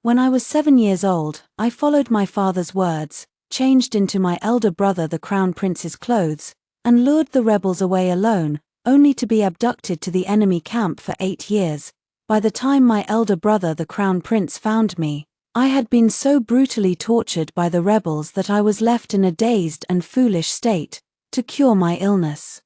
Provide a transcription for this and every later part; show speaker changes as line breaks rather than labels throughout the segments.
When I was 7 years old, I followed my father's words, changed into my elder brother the Crown Prince's clothes, and lured the rebels away alone, only to be abducted to the enemy camp for 8 years. By the time my elder brother the Crown Prince found me, I had been so brutally tortured by the rebels that I was left in a dazed and foolish state. To cure my illness,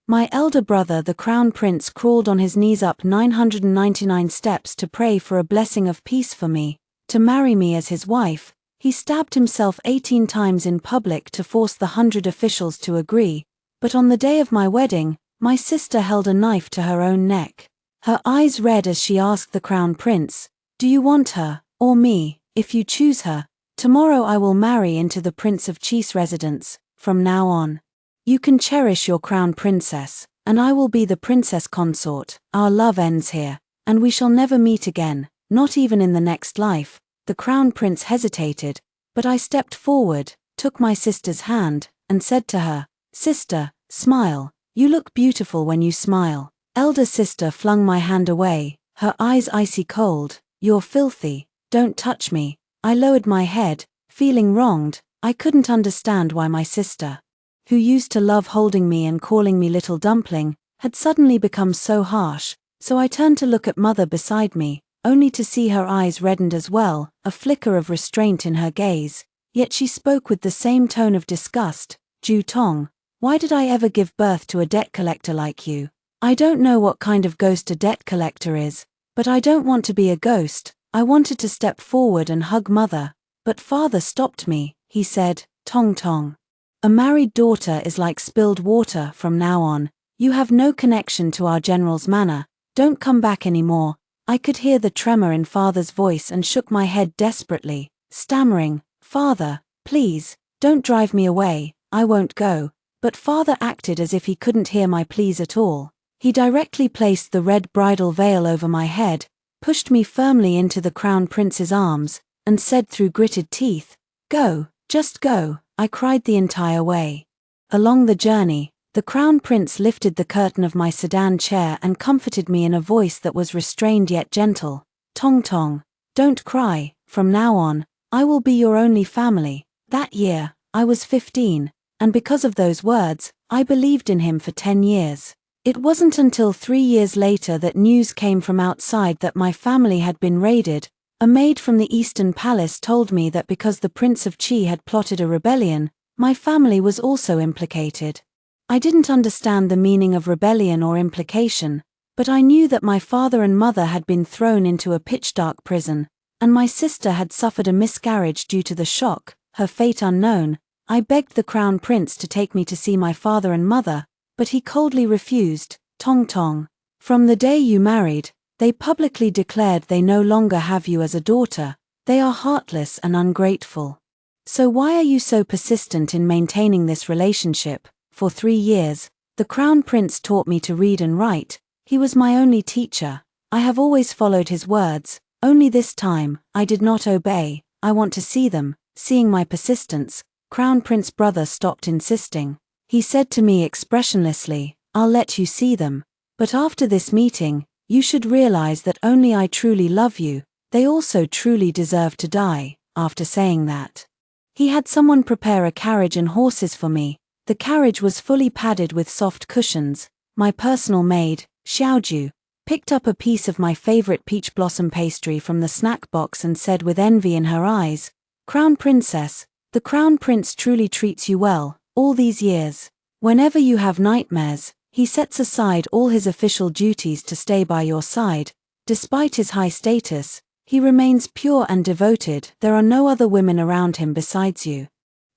my elder brother the Crown Prince crawled on his knees up 999 steps to pray for a blessing of peace for me, to marry me as his wife. He stabbed himself 18 times in public to force the 100 officials to agree, but on the day of my wedding, my sister held a knife to her own neck. Her eyes red as she asked the Crown Prince, "Do you want her, or me? If you choose her, tomorrow I will marry into the Prince of Chi's residence. From now on, you can cherish your crown princess, and I will be the princess consort. Our love ends here, and we shall never meet again, not even in the next life." The Crown Prince hesitated, but I stepped forward, took my sister's hand, and said to her, "Sister, smile. You look beautiful when you smile." Elder sister flung my hand away, her eyes icy cold. "You're filthy. Don't touch me." I lowered my head, feeling wronged. I couldn't understand why my sister, who used to love holding me and calling me little dumpling, had suddenly become so harsh, so I turned to look at mother beside me, only to see her eyes reddened as well, a flicker of restraint in her gaze, yet she spoke with the same tone of disgust. "Ju Tong, why did I ever give birth to a debt collector like you? I don't know what kind of ghost a debt collector is, but I don't want to be a ghost." I wanted to step forward and hug mother, but father stopped me. He said, "Tong Tong. A married daughter is like spilled water from now on. You have no connection to our general's manor. Don't come back anymore." I could hear the tremor in father's voice and shook my head desperately, stammering, "Father, please, don't drive me away, I won't go." But father acted as if he couldn't hear my pleas at all. He directly placed the red bridal veil over my head, pushed me firmly into the Crown Prince's arms, and said through gritted teeth, "Go, just go." I cried the entire way. Along the journey, the Crown Prince lifted the curtain of my sedan chair and comforted me in a voice that was restrained yet gentle. "Tong Tong, don't cry. From now on, I will be your only family." That year, I was 15, and because of those words, I believed in him for 10 years. It wasn't until 3 years later that news came from outside that my family had been raided. A maid from the Eastern Palace told me that because the Prince of Chi had plotted a rebellion, my family was also implicated. I didn't understand the meaning of rebellion or implication, but I knew that my father and mother had been thrown into a pitch-dark prison, and my sister had suffered a miscarriage due to the shock, her fate unknown. I begged the Crown Prince to take me to see my father and mother, but he coldly refused. "Tong Tong, from the day you married, they publicly declared they no longer have you as a daughter. They are heartless and ungrateful. So why are you so persistent in maintaining this relationship?" For 3 years, the Crown Prince taught me to read and write. He was my only teacher. I have always followed his words, only this time, I did not obey. "I want to see them." Seeing my persistence, Crown Prince brother stopped insisting. He said to me expressionlessly, "I'll let you see them. But after this meeting, you should realize that only I truly love you. They also truly deserve to die." After saying that, he had someone prepare a carriage and horses for me. The carriage was fully padded with soft cushions. My personal maid, Xiaoju, picked up a piece of my favorite peach blossom pastry from the snack box and said with envy in her eyes, "Crown Princess, the Crown Prince truly treats you well, all these years. Whenever you have nightmares, he sets aside all his official duties to stay by your side. Despite his high status, he remains pure and devoted. There are no other women around him besides you.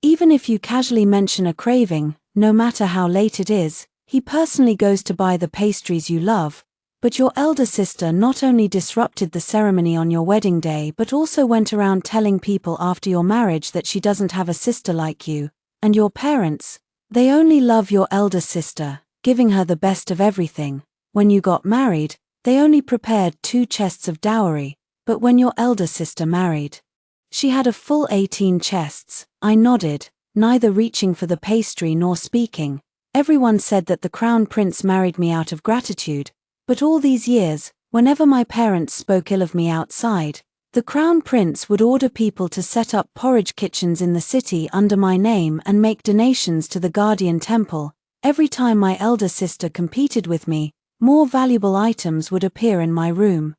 Even if you casually mention a craving, no matter how late it is, he personally goes to buy the pastries you love." But your elder sister not only disrupted the ceremony on your wedding day but also went around telling people after your marriage that she doesn't have a sister like you. And your parents, they only love your elder sister, giving her the best of everything. When you got married, they only prepared 2 chests of dowry, but when your elder sister married, she had a full 18 chests. I nodded, neither reaching for the pastry nor speaking. Everyone said that the Crown Prince married me out of gratitude, but all these years, whenever my parents spoke ill of me outside, The Crown Prince would order people to set up porridge kitchens in the city under my name and make donations to the Guardian Temple. Every time my elder sister competed with me, more valuable items would appear in my room.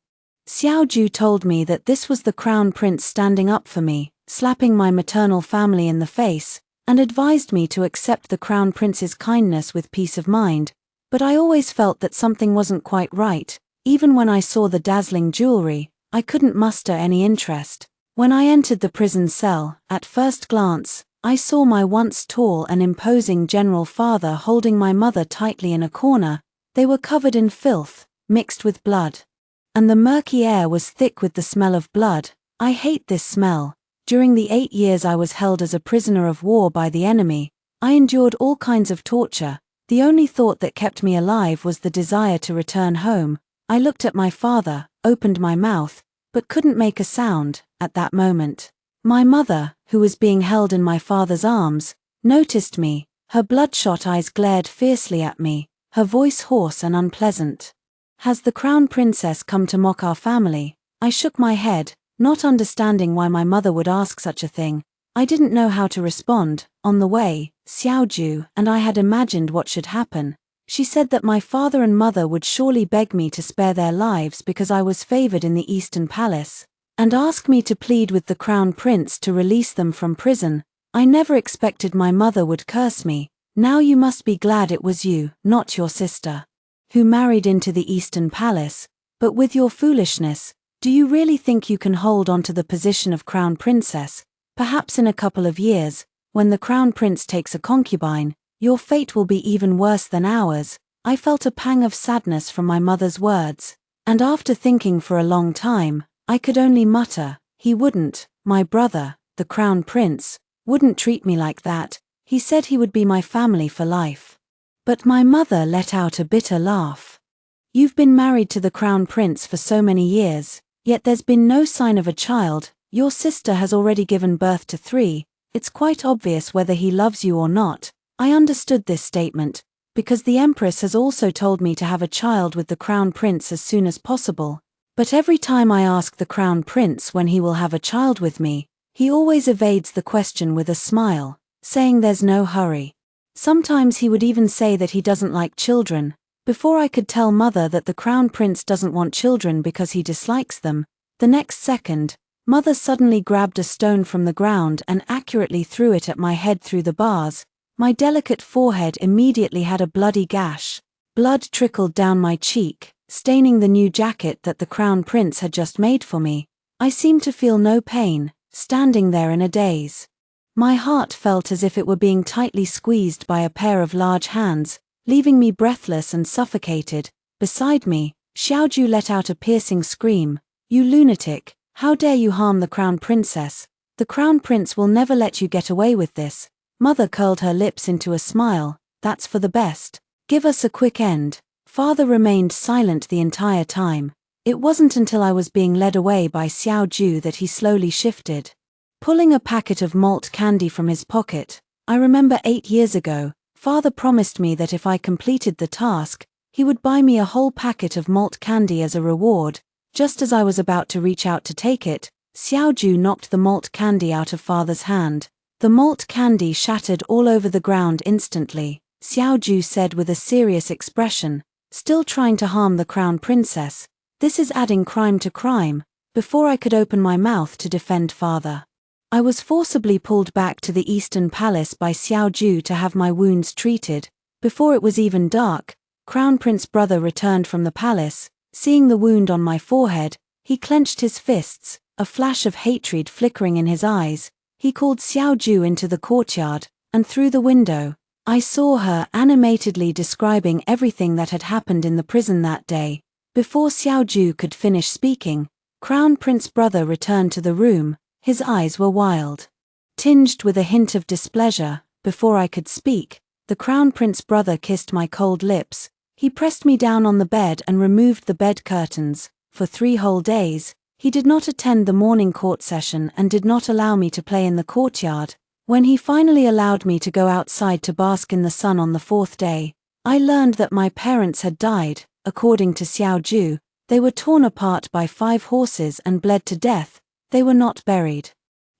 Xiaoju told me that this was the Crown Prince standing up for me, slapping my maternal family in the face, and advised me to accept the Crown Prince's kindness with peace of mind. But I always felt that something wasn't quite right. Even when I saw the dazzling jewelry, I couldn't muster any interest. When I entered the prison cell, at first glance, I saw my once tall and imposing general father holding my mother tightly in a corner. They were covered in filth, mixed with blood. And the murky air was thick with the smell of blood. I hate this smell. During the 8 years I was held as a prisoner of war by the enemy, I endured all kinds of torture. The only thought that kept me alive was the desire to return home. I looked at my father, opened my mouth, but couldn't make a sound. At that moment, my mother, who was being held in my father's arms, noticed me. Her bloodshot eyes glared fiercely at me, her voice hoarse and unpleasant. "Has the Crown Princess come to mock our family?" I shook my head, not understanding why my mother would ask such a thing. I didn't know how to respond. On the way, Xiaoju and I had imagined what should happen. She said that my father and mother would surely beg me to spare their lives because I was favored in the Eastern Palace, and ask me to plead with the Crown Prince to release them from prison. I never expected my mother would curse me. "Now you must be glad it was you, not your sister, who married into the Eastern Palace. But with your foolishness, do you really think you can hold on to the position of Crown Princess? Perhaps in a couple of years, when the Crown Prince takes a concubine, your fate will be even worse than ours." I felt a pang of sadness from my mother's words, and after thinking for a long time, I could only mutter, "He wouldn't, my brother, the Crown Prince, wouldn't treat me like that. He said he would be my family for life." But my mother let out a bitter laugh. "You've been married to the Crown Prince for so many years, yet there's been no sign of a child. Your sister has already given birth to 3. It's quite obvious whether he loves you or not." I understood this statement, because the Empress has also told me to have a child with the Crown Prince as soon as possible. But every time I ask the Crown Prince when he will have a child with me, he always evades the question with a smile, saying there's no hurry. Sometimes he would even say that he doesn't like children. Before I could tell Mother that the Crown Prince doesn't want children because he dislikes them, the next second, Mother suddenly grabbed a stone from the ground and accurately threw it at my head through the bars. My delicate forehead immediately had a bloody gash. Blood trickled down my cheek, staining the new jacket that the Crown Prince had just made for me. I seemed to feel no pain, standing there in a daze. My heart felt as if it were being tightly squeezed by a pair of large hands, leaving me breathless and suffocated. Beside me, Xiaoju let out a piercing scream. "You lunatic, how dare you harm the Crown Princess? The Crown Prince will never let you get away with this." Mother curled her lips into a smile. "That's for the best. Give us a quick end." Father remained silent the entire time. It wasn't until I was being led away by Xiaoju that he slowly shifted. Pulling a packet of malt candy from his pocket, I remember 8 years ago, Father promised me that if I completed the task, he would buy me a whole packet of malt candy as a reward. Just as I was about to reach out to take it, Xiaoju knocked the malt candy out of Father's hand. The malt candy shattered all over the ground instantly. Xiaoju said with a serious expression, "Still trying to harm the Crown Princess. This is adding crime to crime." Before I could open my mouth to defend Father, I was forcibly pulled back to the Eastern Palace by Xiaoju to have my wounds treated. Before it was even dark, Crown Prince brother returned from the palace. Seeing the wound on my forehead, he clenched his fists, a flash of hatred flickering in his eyes. He called Xiaoju into the courtyard, and through the window, I saw her animatedly describing everything that had happened in the prison that day. Before Xiaoju could finish speaking, Crown Prince brother returned to the room. His eyes were wild, tinged with a hint of displeasure. Before I could speak, the Crown Prince brother kissed my cold lips. He pressed me down on the bed and removed the bed curtains. For 3 whole days, he did not attend the morning court session and did not allow me to play in the courtyard. When he finally allowed me to go outside to bask in the sun on the 4th day, I learned that my parents had died. According to Xiaoju, they were torn apart by 5 horses and bled to death. they were not buried.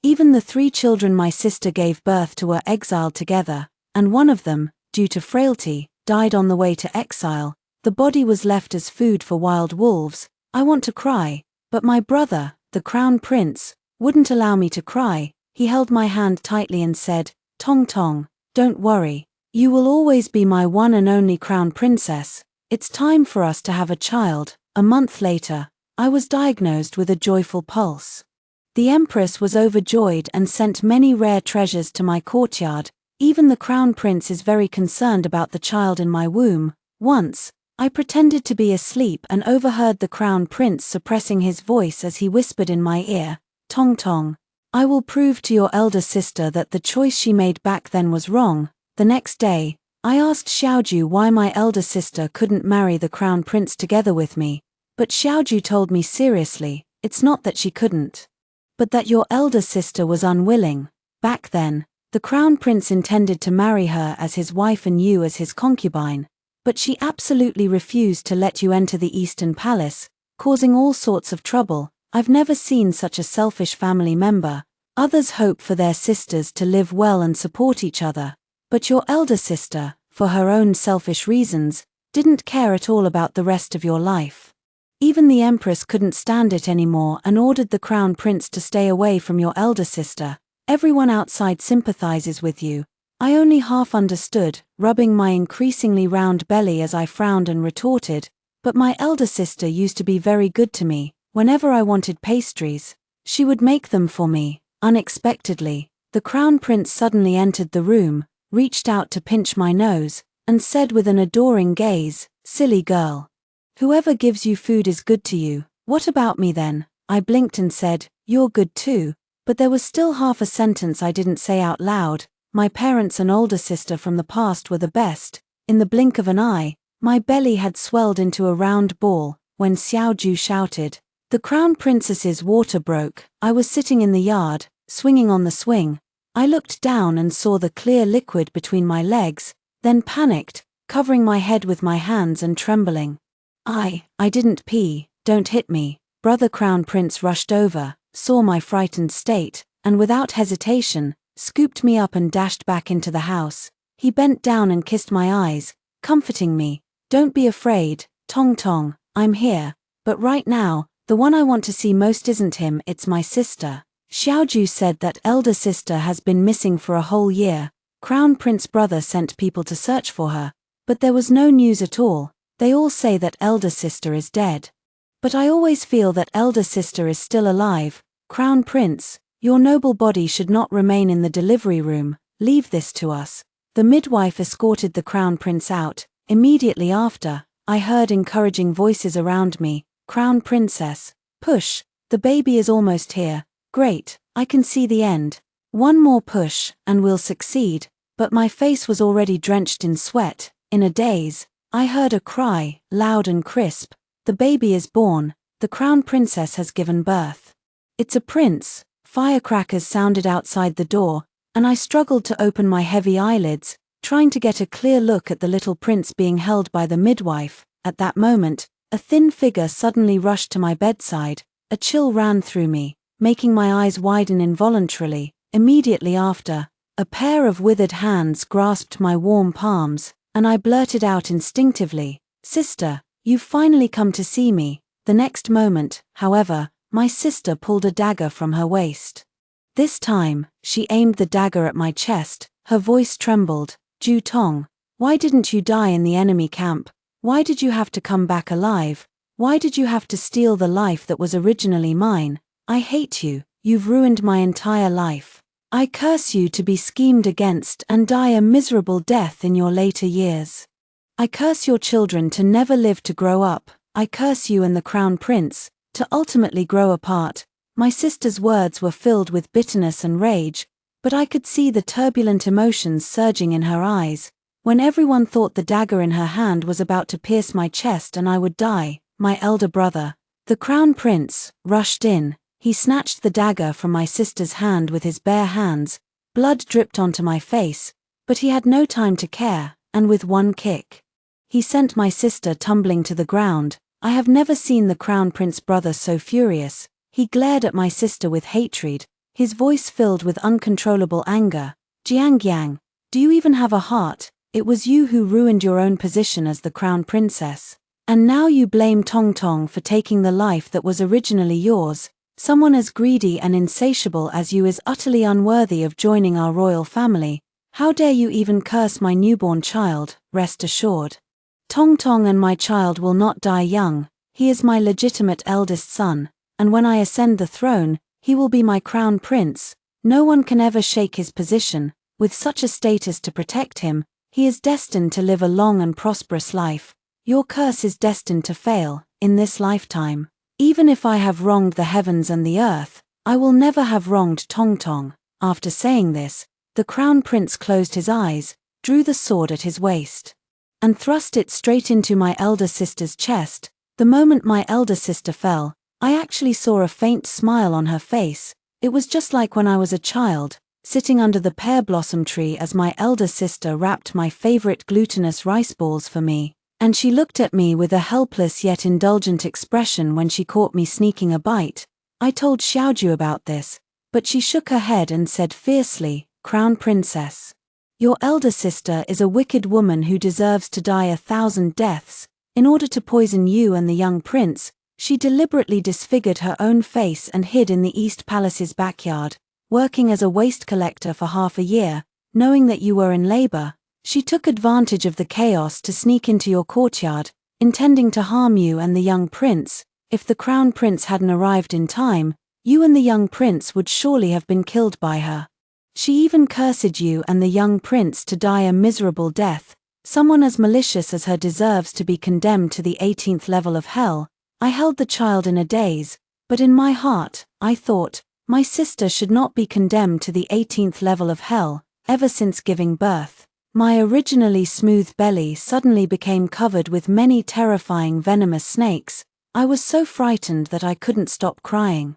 Even the 3 children my sister gave birth to were exiled together, and one of them, due to frailty, died on the way to exile. The body was left as food for wild wolves. I want to cry, but my brother, the Crown Prince, wouldn't allow me to cry. He held my hand tightly and said, "Tong Tong, don't worry. You will always be my one and only Crown Princess. It's time for us to have a child." A month later, I was diagnosed with a joyful pulse. The Empress was overjoyed and sent many rare treasures to my courtyard. Even the Crown Prince is very concerned about the child in my womb. Once, I pretended to be asleep and overheard the Crown Prince suppressing his voice as he whispered in my ear, "Tong Tong, I will prove to your elder sister that the choice she made back then was wrong." The next day, I asked Xiaoju why my elder sister couldn't marry the Crown Prince together with me, but Xiaoju told me seriously, "It's not that she couldn't, but that your elder sister was unwilling." Back then, the Crown Prince intended to marry her as his wife and you as his concubine, but she absolutely refused to let you enter the Eastern Palace, causing all sorts of trouble. I've never seen such a selfish family member. Others hope for their sisters to live well and support each other, but your elder sister, for her own selfish reasons, didn't care at all about the rest of your life. Even the Empress couldn't stand it anymore and ordered the Crown Prince to stay away from your elder sister. Everyone outside sympathizes with you. I only half understood, rubbing my increasingly round belly as I frowned and retorted, "But my elder sister used to be very good to me. Whenever I wanted pastries, she would make them for me." Unexpectedly, the Crown Prince suddenly entered the room, reached out to pinch my nose, and said with an adoring gaze, "Silly girl. Whoever gives you food is good to you. What about me then?" I blinked and said, "You're good too." But there was still half a sentence I didn't say out loud. My parents and older sister from the past were the best. In the blink of an eye, my belly had swelled into a round ball. When Xiaoju shouted, "The Crown Princess's water broke," I was sitting in the yard, swinging on the swing. I looked down and saw the clear liquid between my legs, then panicked, covering my head with my hands and trembling. I didn't pee, don't hit me." Brother Crown Prince rushed over, saw my frightened state, and without hesitation, scooped me up and dashed back into the house. He bent down and kissed my eyes, comforting me. "Don't be afraid, Tong Tong, I'm here. But right now, the one I want to see most isn't him, it's my sister." Xiaoju said that elder sister has been missing for a whole year. Crown Prince brother sent people to search for her, but there was no news at all. They all say that elder sister is dead. But I always feel that elder sister is still alive. "Crown Prince, your noble body should not remain in the delivery room. Leave this to us." The midwife escorted the Crown Prince out. Immediately after, I heard encouraging voices around me. "Crown Princess, push, the baby is almost here. Great, I can see the end. One more push, and we'll succeed." But my face was already drenched in sweat. In a daze, I heard a cry, loud and crisp. "The baby is born. The Crown Princess has given birth. It's a prince." Firecrackers sounded outside the door, and I struggled to open my heavy eyelids, trying to get a clear look at the little prince being held by the midwife. At that moment, a thin figure suddenly rushed to my bedside. A chill ran through me, making my eyes widen involuntarily. Immediately after, a pair of withered hands grasped my warm palms, and I blurted out instinctively, "Sister, you've finally come to see me." The next moment, however, my sister pulled a dagger from her waist. This time, she aimed the dagger at my chest. Her voice trembled. "Ju Tong, why didn't you die in the enemy camp? Why did you have to come back alive? Why did you have to steal the life that was originally mine? I hate you. You've ruined my entire life. I curse you to be schemed against and die a miserable death in your later years. I curse your children to never live to grow up. I curse you and the Crown Prince to ultimately grow apart." My sister's words were filled with bitterness and rage, but I could see the turbulent emotions surging in her eyes. When everyone thought the dagger in her hand was about to pierce my chest and I would die, my elder brother, the Crown Prince, rushed in. He snatched the dagger from my sister's hand with his bare hands. Blood dripped onto my face, but he had no time to care, and with one kick, he sent my sister tumbling to the ground. I have never seen the Crown Prince brother so furious. He glared at my sister with hatred, his voice filled with uncontrollable anger. Jiangyang, do you even have a heart? It was you who ruined your own position as the crown princess. And now you blame Tong Tong for taking the life that was originally yours. Someone as greedy and insatiable as you is utterly unworthy of joining our royal family. How dare you even curse my newborn child? Rest assured, Tong Tong and my child will not die young. He is my legitimate eldest son, and when I ascend the throne, he will be my crown prince. No one can ever shake his position. With such a status to protect him, he is destined to live a long and prosperous life. Your curse is destined to fail, in this lifetime. Even if I have wronged the heavens and the earth, I will never have wronged Tong Tong. After saying this, the crown prince closed his eyes, drew the sword at his waist, and thrust it straight into my elder sister's chest. The moment my elder sister fell, I actually saw a faint smile on her face. It was just like when I was a child, sitting under the pear blossom tree as my elder sister wrapped my favorite glutinous rice balls for me, and she looked at me with a helpless yet indulgent expression when she caught me sneaking a bite. I told Xiaoju about this, but she shook her head and said fiercely, "Crown Princess, your elder sister is a wicked woman who deserves to die 1,000 deaths. In order to poison you and the young prince, she deliberately disfigured her own face and hid in the East Palace's backyard, working as a waste collector for half a year. Knowing that you were in labor, she took advantage of the chaos to sneak into your courtyard, intending to harm you and the young prince. If the crown prince hadn't arrived in time, you and the young prince would surely have been killed by her. She even cursed you and the young prince to die a miserable death. Someone as malicious as her deserves to be condemned to the 18th level of hell." I held the child in a daze, but in my heart, I thought, my sister should not be condemned to the 18th level of hell. Ever since giving birth, my originally smooth belly suddenly became covered with many terrifying venomous snakes. I was so frightened that I couldn't stop crying.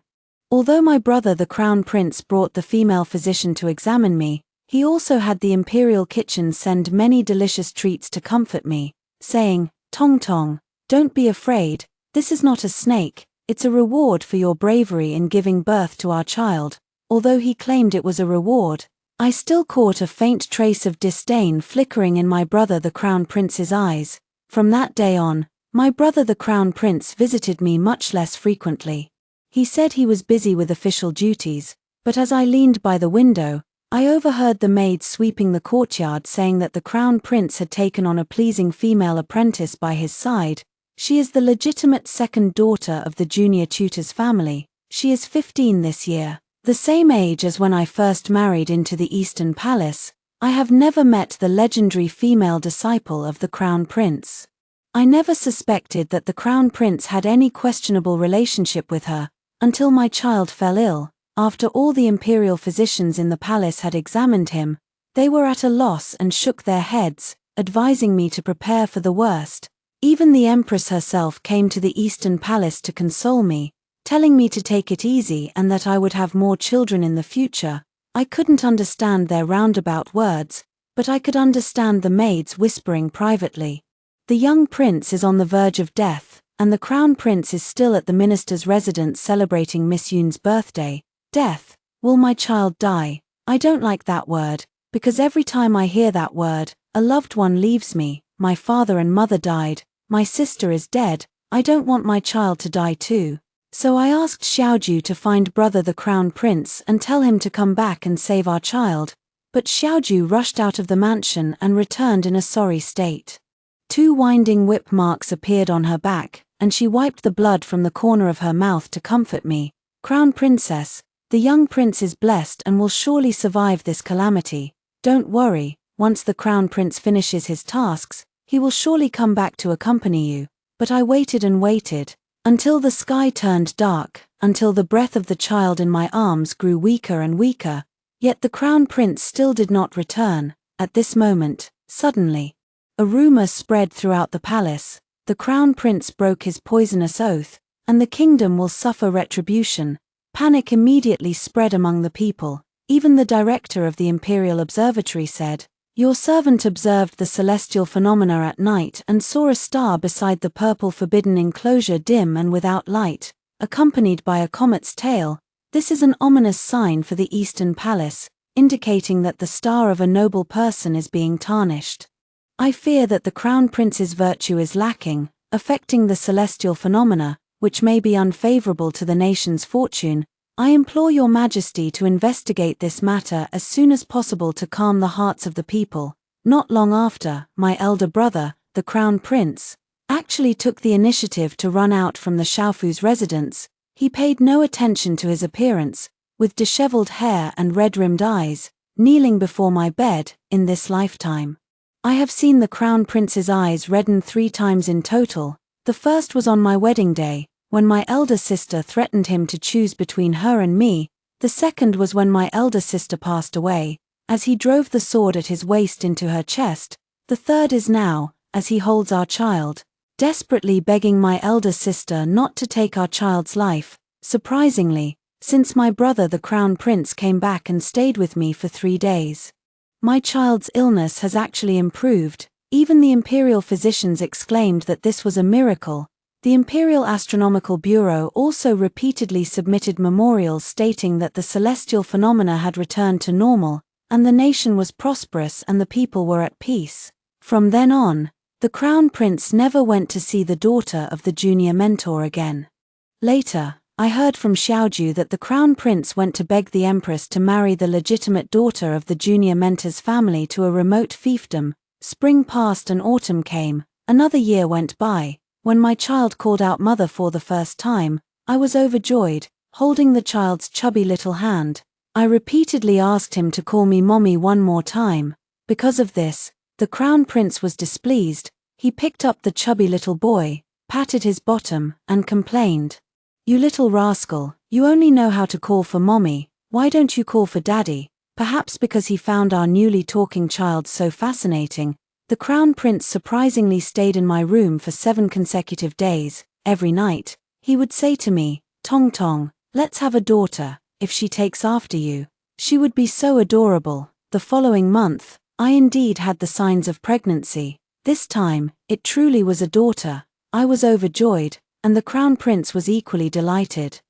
Although my brother the crown prince brought the female physician to examine me, he also had the imperial kitchen send many delicious treats to comfort me, saying, "Tong Tong, don't be afraid, this is not a snake, it's a reward for your bravery in giving birth to our child." Although he claimed it was a reward, I still caught a faint trace of disdain flickering in my brother the crown prince's eyes. From that day on, my brother the crown prince visited me much less frequently. He said he was busy with official duties, but as I leaned by the window, I overheard the maid sweeping the courtyard saying that the crown prince had taken on a pleasing female apprentice by his side. She is the legitimate second daughter of the junior tutor's family. She is 15 this year, the same age as when I first married into the Eastern Palace. I have never met the legendary female disciple of the crown prince. I never suspected that the crown prince had any questionable relationship with her, until my child fell ill. After all the imperial physicians in the palace had examined him, they were at a loss and shook their heads, advising me to prepare for the worst. Even the empress herself came to the Eastern Palace to console me, telling me to take it easy and that I would have more children in the future. I couldn't understand their roundabout words, but I could understand the maids whispering privately. The young prince is on the verge of death, and the crown prince is still at the minister's residence celebrating Miss Yun's birthday. Death. Will my child die? I don't like that word, because every time I hear that word, a loved one leaves me. My father and mother died, my sister is dead, I don't want my child to die too. So I asked Xiaoju to find brother the crown prince and tell him to come back and save our child, but Xiaoju rushed out of the mansion and returned in a sorry state. 2 winding whip marks appeared on her back, and she wiped the blood from the corner of her mouth to comfort me. "Crown princess, the young prince is blessed and will surely survive this calamity. Don't worry, once the crown prince finishes his tasks, he will surely come back to accompany you." But I waited and waited, until the sky turned dark, until the breath of the child in my arms grew weaker and weaker, yet the crown prince still did not return. At this moment, suddenly, a rumor spread throughout the palace. The crown prince broke his poisonous oath, and the kingdom will suffer retribution. Panic immediately spread among the people. Even the director of the Imperial Observatory said, "Your servant observed the celestial phenomena at night and saw a star beside the purple forbidden enclosure dim and without light. accompanied by a comet's tail. This is an ominous sign for the Eastern Palace, indicating that the star of a noble person is being tarnished. I fear that the Crown Prince's virtue is lacking, affecting the celestial phenomena, which may be unfavorable to the nation's fortune. I implore your Majesty to investigate this matter as soon as possible to calm the hearts of the people. Not long after, my elder brother, the Crown Prince, actually took the initiative to run out from the Xiaofu's residence. He paid no attention to his appearance, with disheveled hair and red-rimmed eyes, kneeling before my bed. In this lifetime, I have seen the Crown Prince's eyes redden 3 times in total. The first was on my wedding day, when my elder sister threatened him to choose between her and me. The second was when my elder sister passed away, as he drove the sword at his waist into her chest. The third is now, as he holds our child, desperately begging my elder sister not to take our child's life. Surprisingly, since my brother the Crown Prince came back and stayed with me for 3 days, my child's illness has actually improved. Even the imperial physicians exclaimed that this was a miracle. The Imperial Astronomical Bureau also repeatedly submitted memorials stating that the celestial phenomena had returned to normal, and the nation was prosperous and the people were at peace. From then on, the Crown Prince never went to see the daughter of the junior mentor again. Later, I heard from Xiaoju that the Crown Prince went to beg the Empress to marry the legitimate daughter of the junior mentor's family to a remote fiefdom. Spring passed and autumn came. Another year went by. When my child called out mother for the first time, I was overjoyed, holding the child's chubby little hand. I repeatedly asked him to call me mommy one more time. Because of this, the Crown Prince was displeased. He picked up the chubby little boy, patted his bottom, and complained, "You little rascal, you only know how to call for mommy, why don't you call for daddy?" Perhaps because he found our newly talking child so fascinating, the Crown Prince surprisingly stayed in my room for 7 consecutive days. Every night, he would say to me, "Tong Tong, let's have a daughter. If she takes after you, she would be so adorable." The following month, I indeed had the signs of pregnancy. This time, it truly was a daughter. I was overjoyed, and the Crown Prince was equally delighted.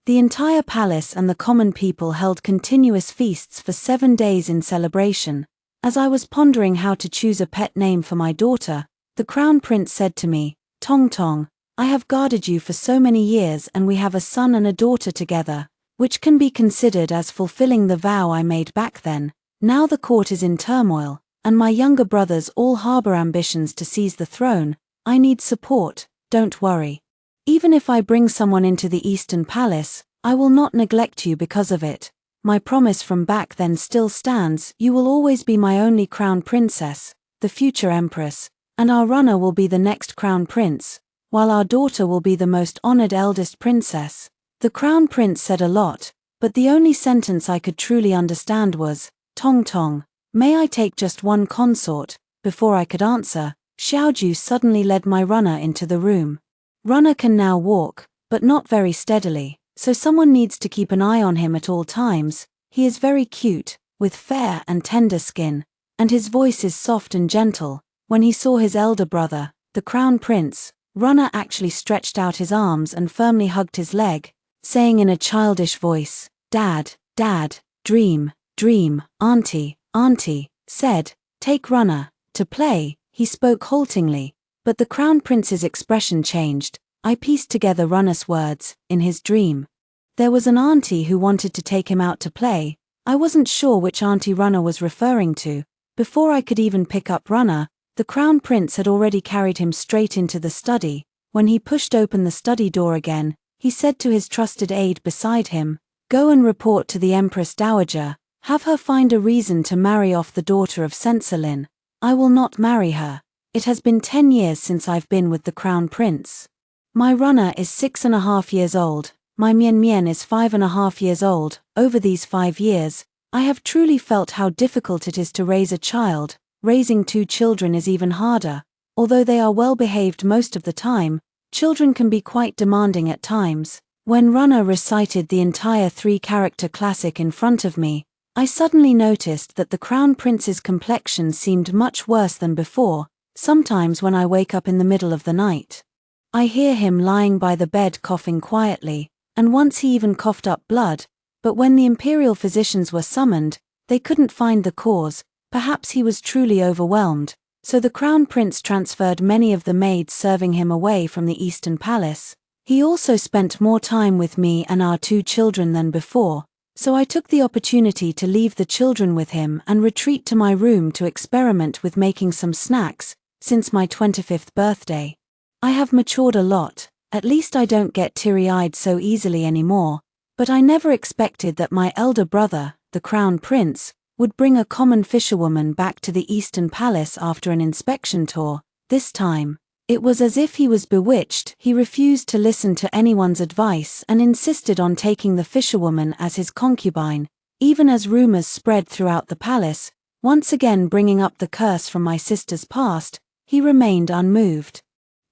The entire palace and the common people held continuous feasts for 7 days in celebration. As I was pondering how to choose a pet name for my daughter, the Crown Prince said to me, "Tong Tong, I have guarded you for so many years and we have a son and a daughter together, which can be considered as fulfilling the vow I made back then. Now the court is in turmoil, and my younger brothers all harbor ambitions to seize the throne. I need support. Don't worry. Even if I bring someone into the Eastern Palace, I will not neglect you because of it. My promise from back then still stands. You will always be my only Crown Princess, the future Empress, and our runner will be the next Crown Prince, while our daughter will be the most honored eldest princess." The Crown Prince said a lot, but the only sentence I could truly understand was, "Tong Tong, may I take just one consort?" Before I could answer, Xiaoju suddenly led my runner into the room. Runner can now walk, but not very steadily, so someone needs to keep an eye on him at all times. He is very cute, with fair and tender skin, and his voice is soft and gentle. When he saw his elder brother, the Crown Prince, Runner actually stretched out his arms and firmly hugged his leg, saying in a childish voice, "Dad, Dad, dream, dream, Auntie, Auntie," said, "Take Runner, to play." He spoke haltingly, but the Crown Prince's expression changed. I pieced together Runner's words, in his dream. There was an auntie who wanted to take him out to play. I wasn't sure which auntie Runner was referring to. Before I could even pick up Runner, the Crown Prince had already carried him straight into the study. When he pushed open the study door again, he said to his trusted aide beside him, "Go and report to the Empress Dowager. Have her find a reason to marry off the daughter of Senselin. I will not marry her. It has been 10 years since I've been with the Crown Prince. My Runner is 6.5 years old. My Mian Mian is 5.5 years old. Over these 5 years, I have truly felt how difficult it is to raise a child. Raising 2 children is even harder. Although they are well behaved most of the time, children can be quite demanding at times." When Runner recited the entire 3-character classic in front of me, I suddenly noticed that the Crown Prince's complexion seemed much worse than before. Sometimes when I wake up in the middle of the night, I hear him lying by the bed coughing quietly, and once he even coughed up blood, but when the imperial physicians were summoned, they couldn't find the cause. Perhaps he was truly overwhelmed, so the crown prince transferred many of the maids serving him away from the Eastern Palace. He also spent more time with me and our 2 children than before, so I took the opportunity to leave the children with him and retreat to my room to experiment with making some snacks. Since my 25th birthday, I have matured a lot. At least I don't get teary-eyed so easily anymore, but I never expected that my elder brother, the crown prince, would bring a common fisherwoman back to the Eastern Palace after an inspection tour. This time, it was as if he was bewitched. He refused to listen to anyone's advice and insisted on taking the fisherwoman as his concubine, even as rumors spread throughout the palace, once again bringing up the curse from my sister's past. He remained unmoved,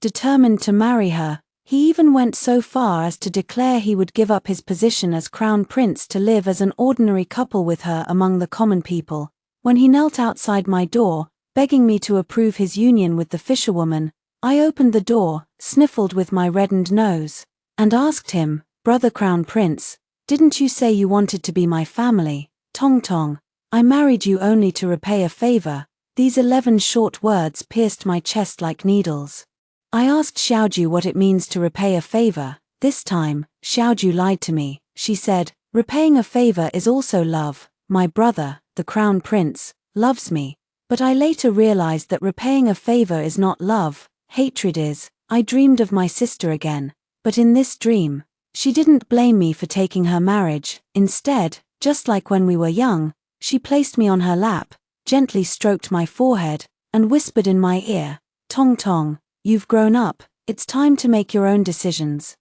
determined to marry her. He even went so far as to declare he would give up his position as crown prince to live as an ordinary couple with her among the common people. When he knelt outside my door, begging me to approve his union with the fisherwoman, I opened the door, sniffled with my reddened nose, and asked him, "Brother Crown Prince, didn't you say you wanted to be my family?" "Tong Tong, I married you only to repay a favor." These 11 short words pierced my chest like needles. I asked Xiaoju what it means to repay a favor. This time, Xiaoju lied to me. She said, "Repaying a favor is also love. My brother, the crown prince, loves me." But I later realized that repaying a favor is not love, hatred is. I dreamed of my sister again, but in this dream, she didn't blame me for taking her marriage. Instead, just like when we were young, she placed me on her lap, gently stroked my forehead, and whispered in my ear, "Tong Tong, you've grown up, it's time to make your own decisions.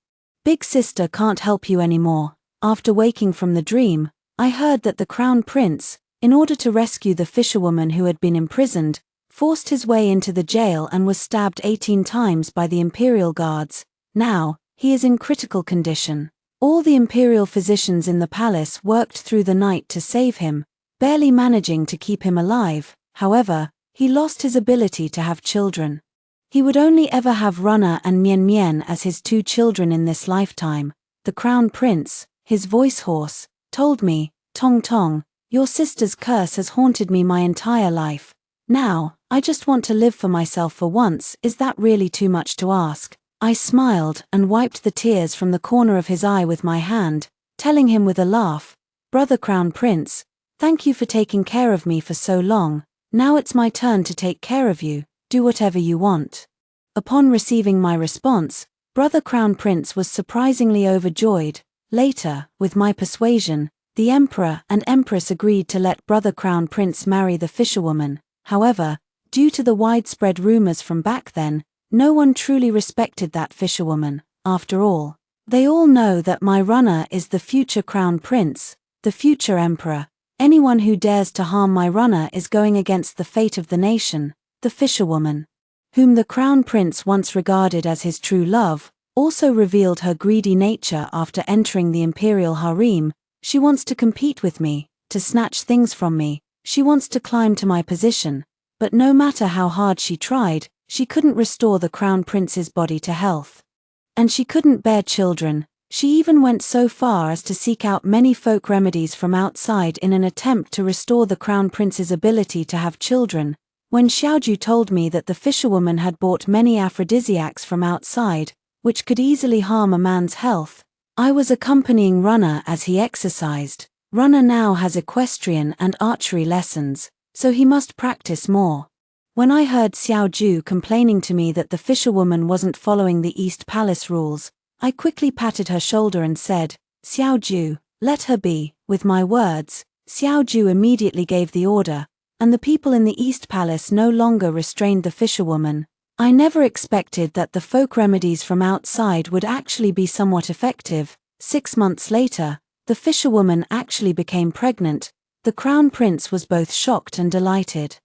Big sister can't help you anymore." After waking from the dream, I heard that the crown prince, in order to rescue the fisherwoman who had been imprisoned, forced his way into the jail and was stabbed 18 times by the imperial guards. Now, he is in critical condition. All the imperial physicians in the palace worked through the night to save him, barely managing to keep him alive. However, he lost his ability to have children. He would only ever have Runner and Mian Mian as his 2 children in this lifetime. The crown prince, his voice hoarse, told me, "Tong Tong, your sister's curse has haunted me my entire life. Now, I just want to live for myself for once. Is that really too much to ask?" I smiled and wiped the tears from the corner of his eye with my hand, telling him with a laugh, "Brother Crown Prince, thank you for taking care of me for so long. Now it's my turn to take care of you. Do whatever you want." Upon receiving my response, Brother Crown Prince was surprisingly overjoyed. Later, with my persuasion, the Emperor and Empress agreed to let Brother Crown Prince marry the fisherwoman. However, due to the widespread rumors from back then, no one truly respected that fisherwoman. After all, they all know that my runner is the future crown prince, the future emperor. Anyone who dares to harm my runner is going against the fate of the nation. The fisherwoman, whom the crown prince once regarded as his true love, also revealed her greedy nature after entering the imperial harem. She wants to compete with me, to snatch things from me. She wants to climb to my position, but no matter how hard she tried, she couldn't restore the crown prince's body to health. And she couldn't bear children. She even went so far as to seek out many folk remedies from outside in an attempt to restore the crown prince's ability to have children. When Xiaoju told me that the fisherwoman had bought many aphrodisiacs from outside, which could easily harm a man's health, I was accompanying Runner as he exercised. Runner now has equestrian and archery lessons, so he must practice more. When I heard Xiaoju complaining to me that the fisherwoman wasn't following the East Palace rules, I quickly patted her shoulder and said, "Xiaoju, let her be." With my words, Xiaoju immediately gave the order, and the people in the East Palace no longer restrained the fisherwoman. I never expected that the folk remedies from outside would actually be somewhat effective. 6 months later, the fisherwoman actually became pregnant. The crown prince was both shocked and delighted.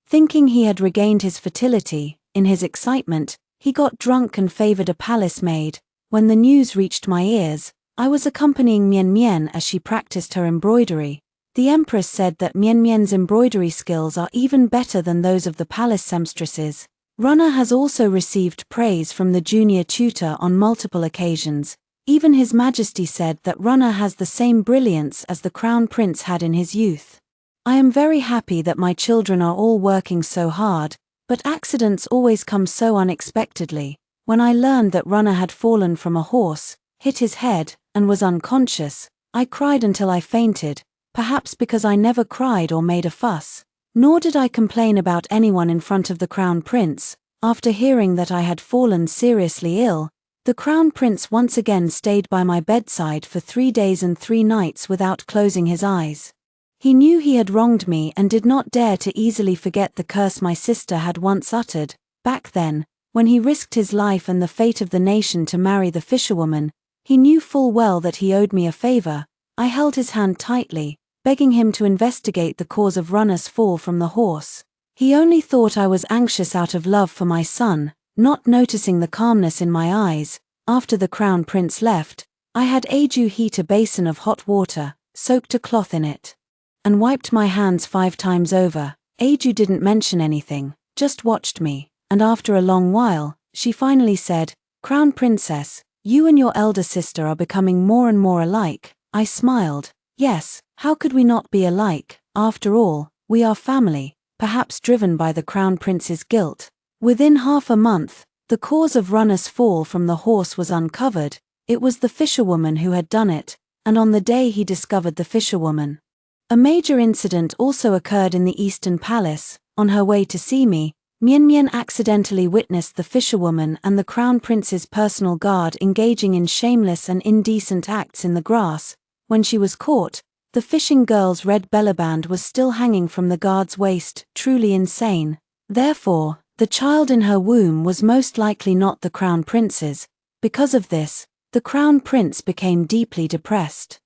Thinking he had regained his fertility, in his excitement, he got drunk and favored a palace maid. When the news reached my ears, I was accompanying Mian Mian as she practiced her embroidery. The empress said that Mian Mian's embroidery skills are even better than those of the palace seamstresses. Runner has also received praise from the junior tutor on multiple occasions. Even His Majesty said that Runner has the same brilliance as the Crown Prince had in his youth. I am very happy that my children are all working so hard, but accidents always come so unexpectedly. When I learned that Runner had fallen from a horse, hit his head, and was unconscious, I cried until I fainted, perhaps because I never cried or made a fuss. Nor did I complain about anyone in front of the Crown Prince. After hearing that I had fallen seriously ill, the Crown Prince once again stayed by my bedside for 3 days and 3 nights without closing his eyes. He knew he had wronged me and did not dare to easily forget the curse my sister had once uttered. Back then, when he risked his life and the fate of the nation to marry the fisherwoman, he knew full well that he owed me a favor. I held his hand tightly, begging him to investigate the cause of Runner's fall from the horse. He only thought I was anxious out of love for my son, not noticing the calmness in my eyes. After the Crown Prince left, I had Aju heat a basin of hot water, soaked a cloth in it, and wiped my hands 5 times over. Aju didn't mention anything, just watched me, and after a long while, she finally said, "Crown Princess, you and your elder sister are becoming more and more alike." I smiled. Yes, how could we not be alike? After all, we are family. Perhaps driven by the Crown Prince's guilt. Within half a month, the cause of Runner's fall from the horse was uncovered. It was the fisherwoman who had done it, and on the day he discovered the fisherwoman. A major incident also occurred in the Eastern Palace. On her way to see me, Mian Mian accidentally witnessed the fisherwoman and the Crown Prince's personal guard engaging in shameless and indecent acts in the grass. When she was caught, the fishing girl's red belliband was still hanging from the guard's waist, truly insane. Therefore, the child in her womb was most likely not the Crown Prince's. Because of this, the Crown Prince became deeply depressed.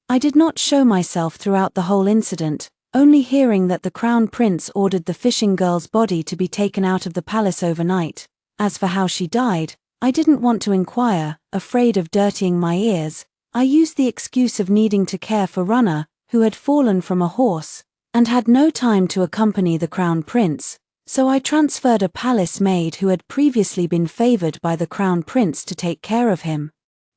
I did not show myself throughout the whole incident, only hearing that the Crown Prince ordered the fishing girl's body to be taken out of the palace overnight. As for how she died, I didn't want to inquire, afraid of dirtying my ears. I used the excuse of needing to care for Runner, who had fallen from a horse, and had no time to accompany the Crown Prince, so I transferred a palace maid who had previously been favored by the Crown Prince to take care of him.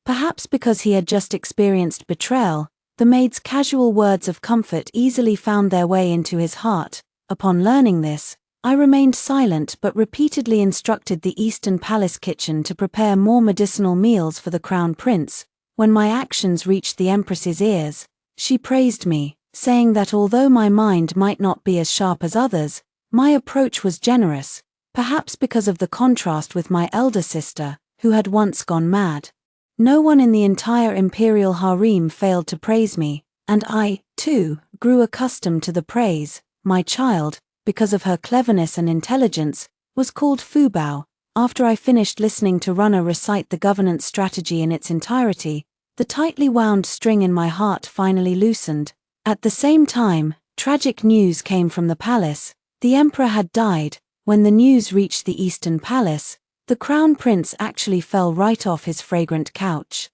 Perhaps because he had just experienced betrayal, the maid's casual words of comfort easily found their way into his heart. Upon learning this, I remained silent but repeatedly instructed the Eastern Palace kitchen to prepare more medicinal meals for the Crown Prince. When my actions reached the Empress's ears, she praised me, saying that although my mind might not be as sharp as others, my approach was generous, perhaps because of the contrast with my elder sister, who had once gone mad. No one in the entire imperial harem failed to praise me, and I, too, grew accustomed to the praise. My child, because of her cleverness and intelligence, was called Fubao. After I finished listening to Runner recite the governance strategy in its entirety, the tightly wound string in my heart finally loosened. At the same time, tragic news came from the palace. The emperor had died. When the news reached the Eastern Palace, the Crown Prince actually fell right off his fragrant couch.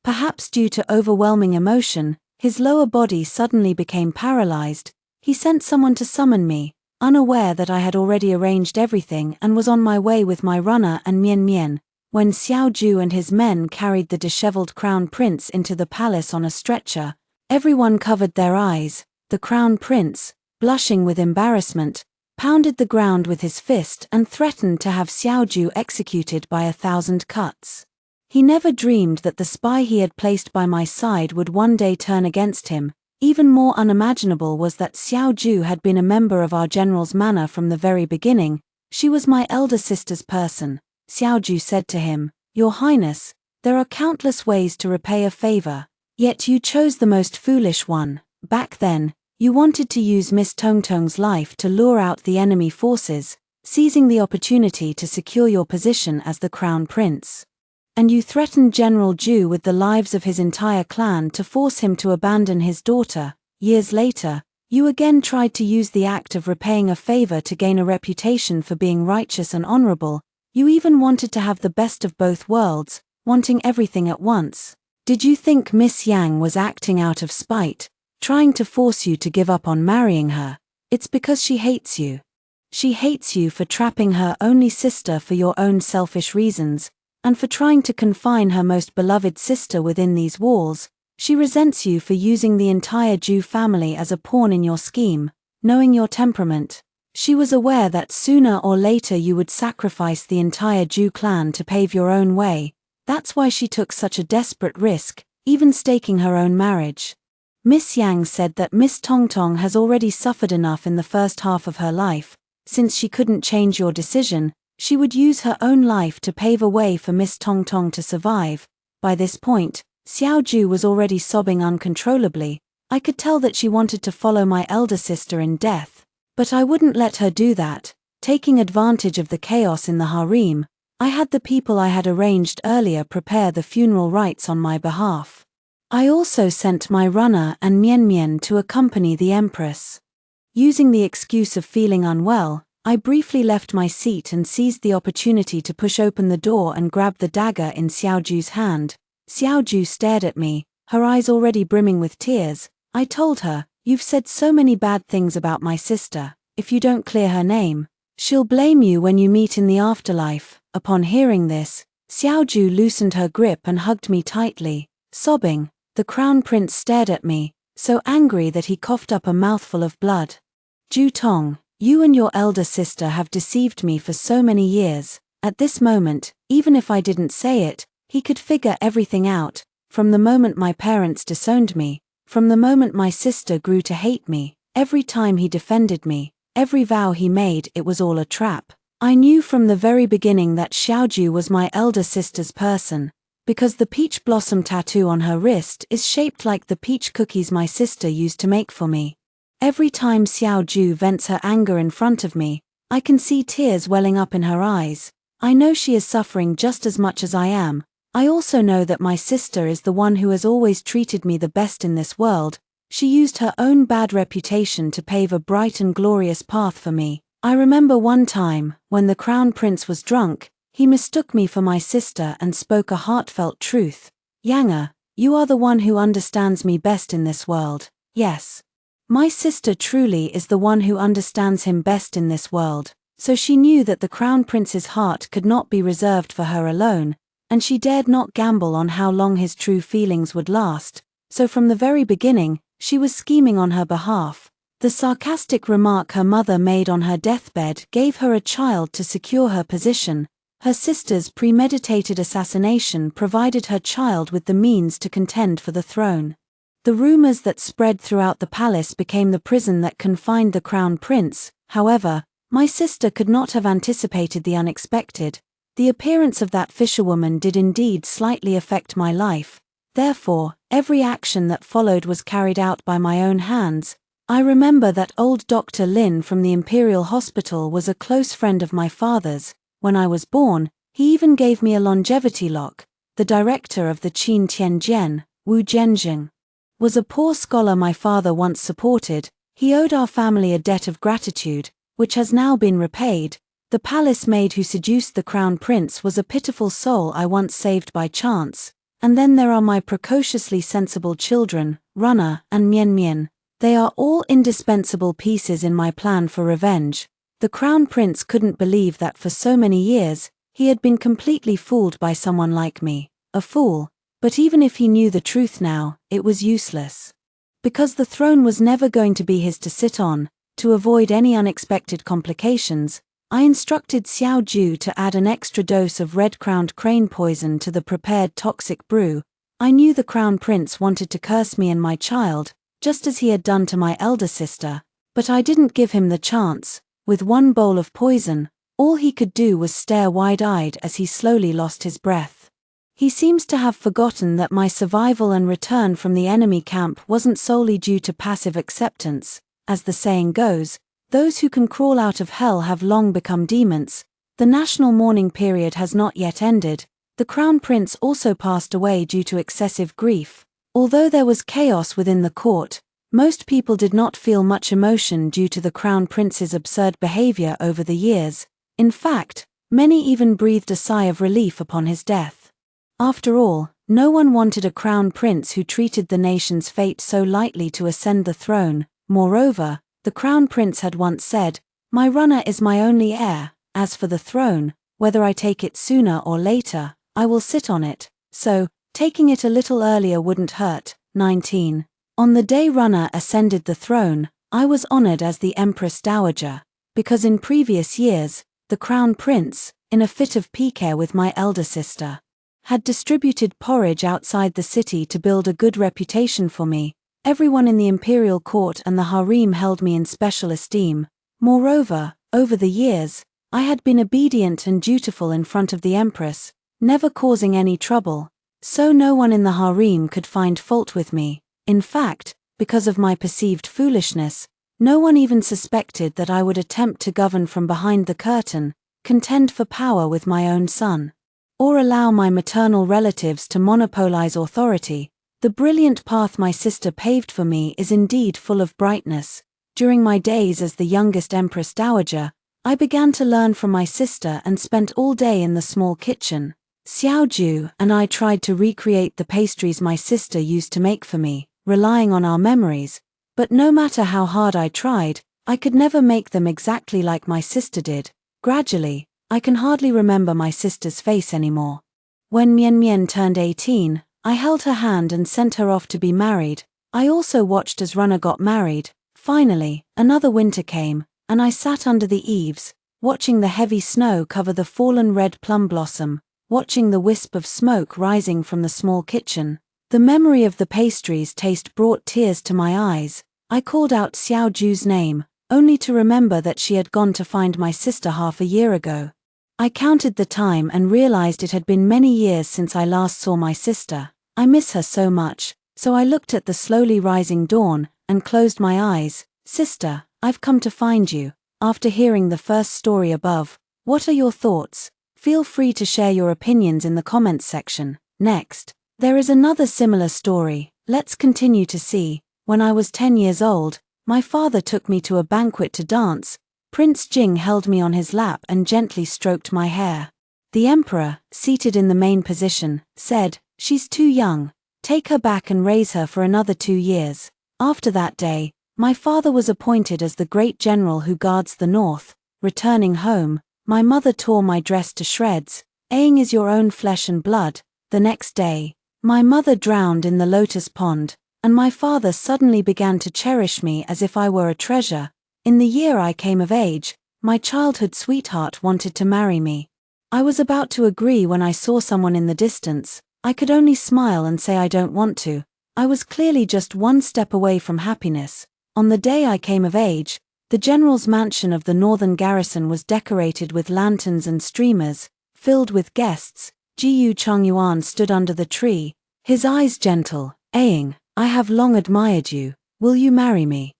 Perhaps due to overwhelming emotion, his lower body suddenly became paralyzed. He sent someone to summon me, unaware that I had already arranged everything and was on my way with my Runner and Mian Mian. When Xiao Ju and his men carried the disheveled Crown Prince into the palace on a stretcher, everyone covered their eyes. The Crown Prince, blushing with embarrassment, pounded the ground with his fist and threatened to have Xiao Ju executed by 1,000 cuts. He never dreamed that the spy he had placed by my side would one day turn against him. Even more unimaginable was that Xiao Ju had been a member of our general's manor from the very beginning. She was my elder sister's person. Xiao Ju said to him, "Your Highness, there are countless ways to repay a favor, yet you chose the most foolish one. Back then, you wanted to use Miss Tongtong's life to lure out the enemy forces, seizing the opportunity to secure your position as the Crown Prince. And you threatened General Ju with the lives of his entire clan to force him to abandon his daughter. Years later, you again tried to use the act of repaying a favor to gain a reputation for being righteous and honorable. You even wanted to have the best of both worlds, wanting everything at once. Did you think Miss Yang was acting out of spite, trying to force you to give up on marrying her? It's because she hates you. She hates you for trapping her only sister for your own selfish reasons, and for trying to confine her most beloved sister within these walls. She resents you for using the entire Jew family as a pawn in your scheme. Knowing your temperament, she was aware that sooner or later you would sacrifice the entire Jew clan to pave your own way. That's why she took such a desperate risk, even staking her own marriage. Miss Yang said that Miss Tongtong has already suffered enough in the first half of her life. Since she couldn't change your decision, she would use her own life to pave a way for Miss Tongtong to survive. By this point, Xiao Ju was already sobbing uncontrollably. I could tell that she wanted to follow my elder sister in death. But I wouldn't let her do that. Taking advantage of the chaos in the harem, I had the people I had arranged earlier prepare the funeral rites on my behalf. I also sent my runner and Mian Mian to accompany the Empress. Using the excuse of feeling unwell, I briefly left my seat and seized the opportunity to push open the door and grab the dagger in Xiao Ju's hand. Xiao Ju stared at me, her eyes already brimming with tears. I told her, "You've said so many bad things about my sister. If you don't clear her name, she'll blame you when you meet in the afterlife." Upon hearing this, Xiao Ju loosened her grip and hugged me tightly. Sobbing, the crown prince stared at me, so angry that he coughed up a mouthful of blood. "Ju Tong, you and your elder sister have deceived me for so many years." At this moment, even if I didn't say it, he could figure everything out. From the moment my parents disowned me, from the moment my sister grew to hate me, every time he defended me, every vow he made, it was all a trap. I knew from the very beginning that Xiaoju was my elder sister's person, because the peach blossom tattoo on her wrist is shaped like the peach cookies my sister used to make for me. Every time Xiaoju vents her anger in front of me, I can see tears welling up in her eyes. I know she is suffering just as much as I am. I also know that my sister is the one who has always treated me the best in this world. She used her own bad reputation to pave a bright and glorious path for me. I remember one time, when the crown prince was drunk, he mistook me for my sister and spoke a heartfelt truth. "Yanga, you are the one who understands me best in this world." Yes. My sister truly is the one who understands him best in this world, so she knew that the crown prince's heart could not be reserved for her alone, and she dared not gamble on how long his true feelings would last, so from the very beginning, she was scheming on her behalf. The sarcastic remark her mother made on her deathbed gave her a child to secure her position. Her sister's premeditated assassination provided her child with the means to contend for the throne. The rumors that spread throughout the palace became the prison that confined the crown prince. However, my sister could not have anticipated the unexpected. The appearance of that fisherwoman did indeed slightly affect my life. Therefore, every action that followed was carried out by my own hands. I remember that old Dr. Lin from the Imperial Hospital was a close friend of my father's. When I was born, he even gave me a longevity lock. The director of the Qin Tianjian, Wu Zhenjing, was a poor scholar my father once supported. He owed our family a debt of gratitude, which has now been repaid. The palace maid who seduced the crown prince was a pitiful soul I once saved by chance. And then there are my precociously sensible children, Runner and Mian Mian. They are all indispensable pieces in my plan for revenge. The crown prince couldn't believe that for so many years, he had been completely fooled by someone like me. A fool. But even if he knew the truth now, it was useless. Because the throne was never going to be his to sit on, to avoid any unexpected complications, I instructed Xiao Ju to add an extra dose of red-crowned crane poison to the prepared toxic brew. I knew the crown prince wanted to curse me and my child, just as he had done to my elder sister, but I didn't give him the chance. With one bowl of poison, all he could do was stare wide-eyed as he slowly lost his breath. He seems to have forgotten that my survival and return from the enemy camp wasn't solely due to passive acceptance. As the saying goes, those who can crawl out of hell have long become demons. The national mourning period has not yet ended. The crown prince also passed away due to excessive grief. Although there was chaos within the court, most people did not feel much emotion due to the crown prince's absurd behavior over the years. In fact, many even breathed a sigh of relief upon his death. After all, no one wanted a crown prince who treated the nation's fate so lightly to ascend the throne. Moreover, the crown prince had once said, My runner is my only heir. As for the throne, whether I take it sooner or later, I will sit on it, so, taking it a little earlier wouldn't hurt. 19. On the day runner ascended the throne, I was honored as the Empress Dowager, because in previous years, the Crown Prince, in a fit of pique with my elder sister, had distributed porridge outside the city to build a good reputation for me. Everyone in the imperial court and the harem held me in special esteem. Moreover, over the years, I had been obedient and dutiful in front of the Empress, never causing any trouble, so no one in the harem could find fault with me. In fact, because of my perceived foolishness, no one even suspected that I would attempt to govern from behind the curtain, contend for power with my own son, or allow my maternal relatives to monopolize authority. The brilliant path my sister paved for me is indeed full of brightness. During my days as the youngest Empress Dowager, I began to learn from my sister and spent all day in the small kitchen. Xiaoju and I tried to recreate the pastries my sister used to make for me, relying on our memories, but no matter how hard I tried, I could never make them exactly like my sister did. Gradually, I can hardly remember my sister's face anymore. When Mian Mian turned 18, I held her hand and sent her off to be married. I also watched as Runner got married. Finally, another winter came, and I sat under the eaves, watching the heavy snow cover the fallen red plum blossom, watching the wisp of smoke rising from the small kitchen. The memory of the pastries' taste brought tears to my eyes. I called out Xiaoju's name, only to remember that she had gone to find my sister half a year ago. I counted the time and realized it had been many years since I last saw my sister. I miss her so much, so I looked at the slowly rising dawn, and closed my eyes. Sister, I've come to find you. After hearing the first story above, what are your thoughts? Feel free to share your opinions in the comments section. Next, there is another similar story. Let's continue to see. When I was 10 years old, my father took me to a banquet to dance. Prince Jing held me on his lap and gently stroked my hair. The emperor, seated in the main position, said, "She's too young. Take her back and raise her for another 2 years." After that day, my father was appointed as the great general who guards the north. Returning home, my mother tore my dress to shreds. Aang is your own flesh and blood. The next day, my mother drowned in the lotus pond, and my father suddenly began to cherish me as if I were a treasure. In the year I came of age, my childhood sweetheart wanted to marry me. I was about to agree when I saw someone in the distance. I could only smile and say I don't want to. I was clearly just one step away from happiness. On the day I came of age, the general's mansion of the northern garrison was decorated with lanterns and streamers, filled with guests. Jiyu Chongyuan stood under the tree, his eyes gentle. "Aang, I have long admired you. Will you marry me?"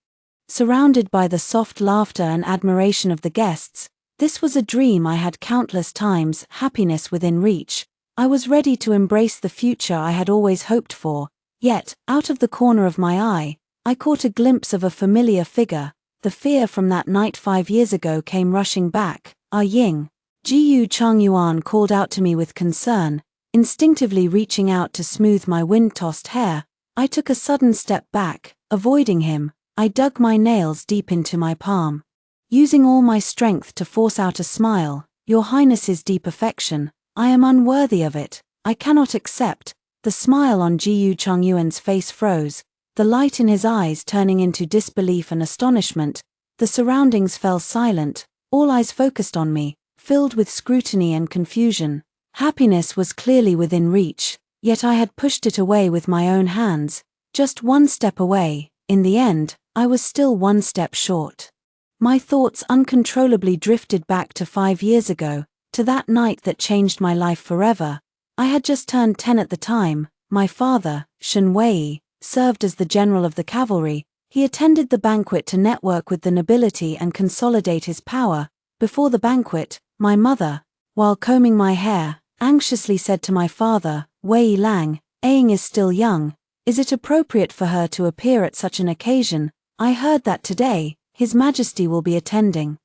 Surrounded by the soft laughter and admiration of the guests, this was a dream I had countless times, happiness within reach. I was ready to embrace the future I had always hoped for. Yet, out of the corner of my eye, I caught a glimpse of a familiar figure. The fear from that night 5 years ago came rushing back. "Ah Ying." Jiyu Chongyuan called out to me with concern. Instinctively reaching out to smooth my wind-tossed hair, I took a sudden step back. Avoiding him, I dug my nails deep into my palm. Using all my strength to force out a smile, "Your Highness's deep affection, I am unworthy of it. I cannot accept." The smile on Jiyu Chongyuan's face froze, the light in his eyes turning into disbelief and astonishment. The surroundings fell silent, all eyes focused on me, filled with scrutiny and confusion. Happiness was clearly within reach, yet I had pushed it away with my own hands, just one step away. In the end, I was still one step short. My thoughts uncontrollably drifted back to 5 years ago, to that night that changed my life forever. I had just turned 10 at the time. My father, Shen Wei, served as the general of the cavalry. He attended the banquet to network with the nobility and consolidate his power. Before the banquet, my mother, while combing my hair, anxiously said to my father, "Wei Lang, Aang is still young. Is it appropriate for her to appear at such an occasion? I heard that today, His Majesty will be attending."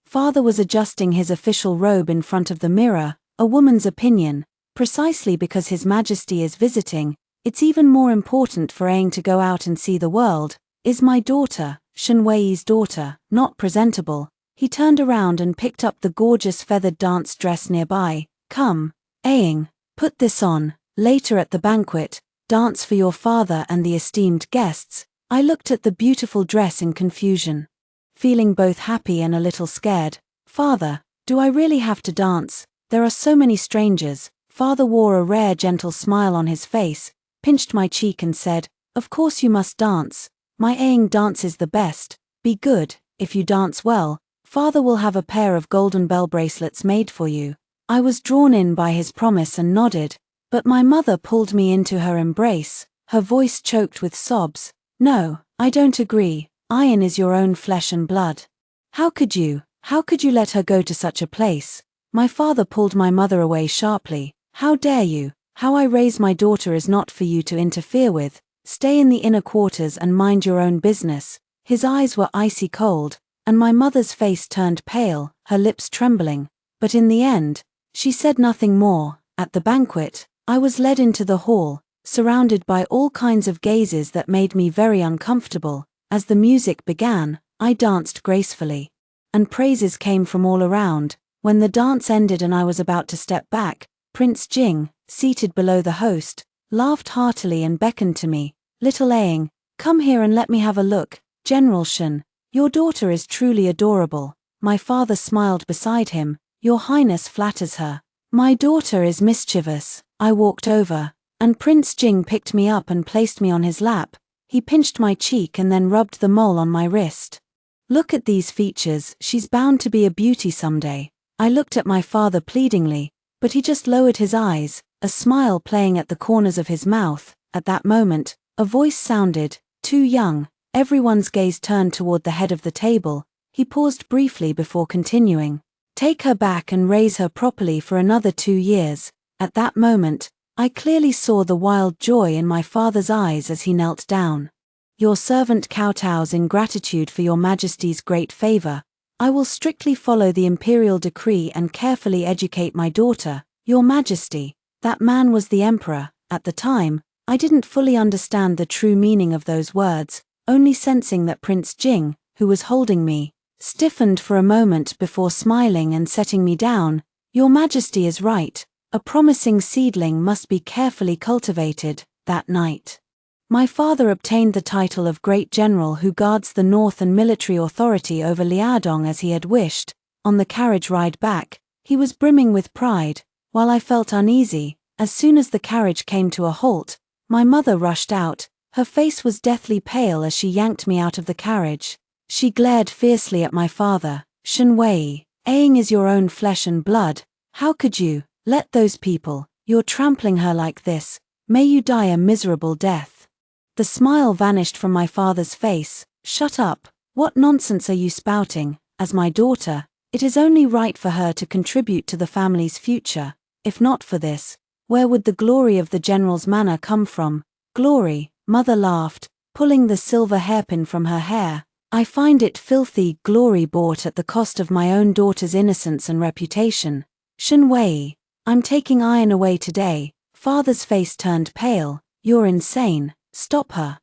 Father was adjusting his official robe in front of the mirror. "A woman's opinion. Precisely because His Majesty is visiting, it's even more important for Aang to go out and see the world. Is my daughter, Shen Wei's daughter, not presentable?" He turned around and picked up the gorgeous feathered dance dress nearby. Come, Aang, put this on. Later at the banquet, dance for your father and the esteemed guests. I looked at the beautiful dress in confusion, feeling both happy and a little scared. Father, do I really have to dance? There are so many strangers. Father wore a rare gentle smile on his face, pinched my cheek and said, of course you must dance. My Aang dances the best. Be good. If you dance well, Father will have a pair of golden bell bracelets made for you. I was drawn in by his promise and nodded, but my mother pulled me into her embrace, her voice choked with sobs. No, I don't agree. Iron is your own flesh and blood. How could you let her go to such a place? My father pulled my mother away sharply. How dare you? How I raise my daughter is not for you to interfere with. Stay in the inner quarters and mind your own business. His eyes were icy cold, and my mother's face turned pale, her lips trembling. But in the end, she said nothing more. At the banquet, I was led into the hall, surrounded by all kinds of gazes that made me very uncomfortable. As the music began, I danced gracefully, and praises came from all around. When the dance ended and I was about to step back, Prince Jing, seated below the host, laughed heartily and beckoned to me. Little Aang, come here and let me have a look. General Shen, your daughter is truly adorable. My father smiled beside him. Your Highness flatters her. My daughter is mischievous. I walked over, and Prince Jing picked me up and placed me on his lap. He pinched my cheek and then rubbed the mole on my wrist. Look at these features, she's bound to be a beauty someday. I looked at my father pleadingly, but he just lowered his eyes, a smile playing at the corners of his mouth. At that moment, a voice sounded, too young. Everyone's gaze turned toward the head of the table. He paused briefly before continuing. Take her back and raise her properly for another 2 years. At that moment, I clearly saw the wild joy in my father's eyes as he knelt down. Your servant kowtows in gratitude for your majesty's great favor. I will strictly follow the imperial decree and carefully educate my daughter. Your majesty. That man was the emperor. At the time, I didn't fully understand the true meaning of those words, only sensing that Prince Jing, who was holding me, stiffened for a moment before smiling and setting me down. Your majesty is right. A promising seedling must be carefully cultivated. That night, my father obtained the title of Great General who guards the north and military authority over Liaodong as he had wished. On the carriage ride back, he was brimming with pride, while I felt uneasy. As soon as the carriage came to a halt, my mother rushed out. Her face was deathly pale as she yanked me out of the carriage. She glared fiercely at my father. Shen Wei, Aang is your own flesh and blood. How could you let those people? You're trampling her like this. May you die a miserable death. The smile vanished from my father's face. Shut up. What nonsense are you spouting? As my daughter, it is only right for her to contribute to the family's future. If not for this, where would the glory of the general's manor come from? Glory, mother laughed, pulling the silver hairpin from her hair. I find it filthy glory bought at the cost of my own daughter's innocence and reputation. Shen Wei, I'm taking Iron away today. Father's face turned pale. You're insane. Stop her.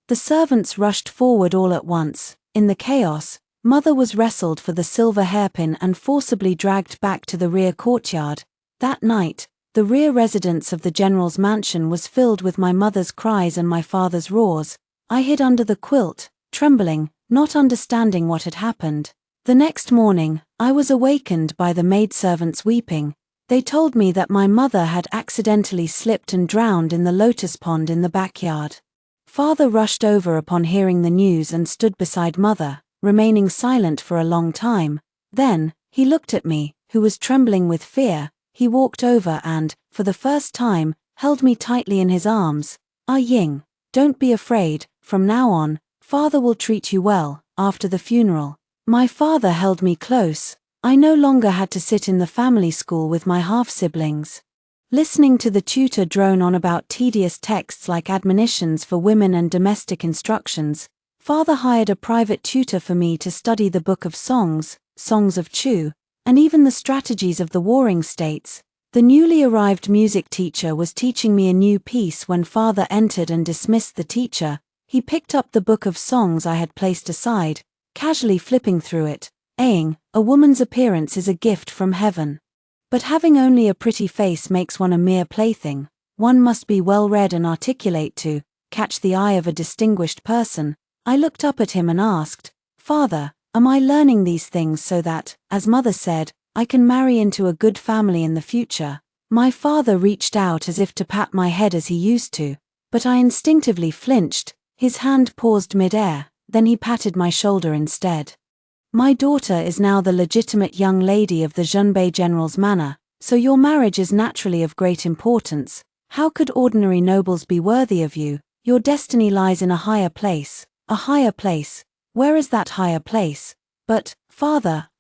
The servants rushed forward all at once. In the chaos, mother was wrestled for the silver hairpin and forcibly dragged back to the rear courtyard. That night, the rear residence of the general's mansion was filled with my mother's cries and my father's roars. I hid under the quilt, trembling, not understanding what had happened. The next morning, I was awakened by the maidservants weeping. They told me that my mother had accidentally slipped and drowned in the lotus pond in the backyard. Father rushed over upon hearing the news and stood beside mother, remaining silent for a long time. Then, he looked at me, who was trembling with fear. He walked over and, for the first time, held me tightly in his arms. Ah Ying, don't be afraid. From now on, Father will treat you well. After the funeral, my father held me close. I no longer had to sit in the family school with my half-siblings, listening to the tutor drone on about tedious texts like admonitions for women and domestic instructions. Father hired a private tutor for me to study the Book of Songs, Songs of Chu, and even the strategies of the warring states. The newly arrived music teacher was teaching me a new piece when Father entered and dismissed the teacher. He picked up the Book of Songs I had placed aside, casually flipping through it. Aying, a woman's appearance is a gift from heaven. But having only a pretty face makes one a mere plaything. One must be well-read and articulate to catch the eye of a distinguished person. I looked up at him and asked, "Father, am I learning these things so that, as Mother said, I can marry into a good family in the future?" My father reached out as if to pat my head as he used to, but I instinctively flinched. His hand paused mid-air, then he patted my shoulder instead. "My daughter is now the legitimate young lady of the Zhonbei General's manor, so your marriage is naturally of great importance. How could ordinary nobles be worthy of you? Your destiny lies in a higher place." "A higher place? Where is that higher place?" "But, father,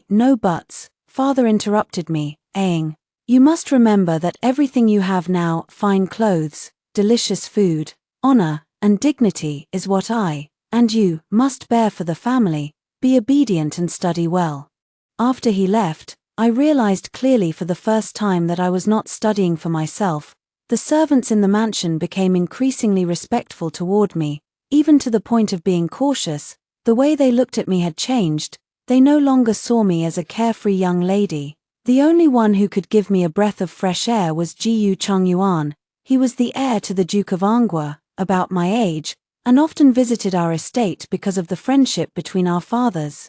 no buts," father interrupted me, Aying. "You must remember that everything you have now, fine clothes, delicious food, honor, and dignity, is what I, and you, must bear for the family. Be obedient and study well." After he left, I realized clearly for the first time that I was not studying for myself. The servants in the mansion became increasingly respectful toward me, even to the point of being cautious. The way they looked at me had changed. They no longer saw me as a carefree young lady. The only one who could give me a breath of fresh air was Jiyu Chongyuan. He was the heir to the Duke of Angua, about my age, and often visited our estate because of the friendship between our fathers.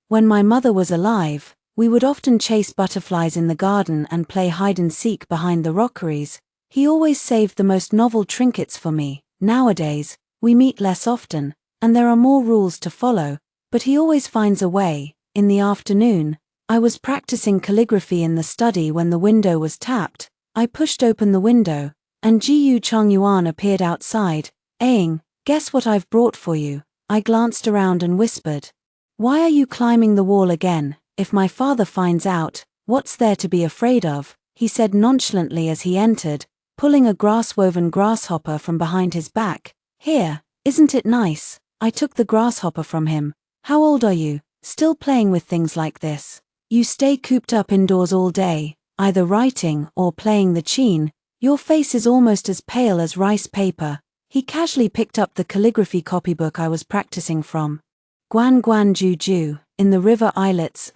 When my mother was alive, we would often chase butterflies in the garden and play hide-and-seek behind the rockeries. He always saved the most novel trinkets for me. Nowadays, we meet less often, and there are more rules to follow, but he always finds a way. In the afternoon, I was practicing calligraphy in the study when the window was tapped. I pushed open the window, and Jiyu Chongyuan appeared outside. "Aying, guess what I've brought for you?" I glanced around and whispered. "Why are you climbing the wall again? If my father finds out, what's there to be afraid of?" he said nonchalantly as he entered, pulling a grass-woven grasshopper from behind his back. "Here, isn't it nice?" I took the grasshopper from him. "How old are you? Still playing with things like this? You stay cooped up indoors all day, either writing or playing the qin. Your face is almost as pale as rice paper." He casually picked up the calligraphy copybook I was practicing from. "Guan Guan Ju Ju, in the river islets,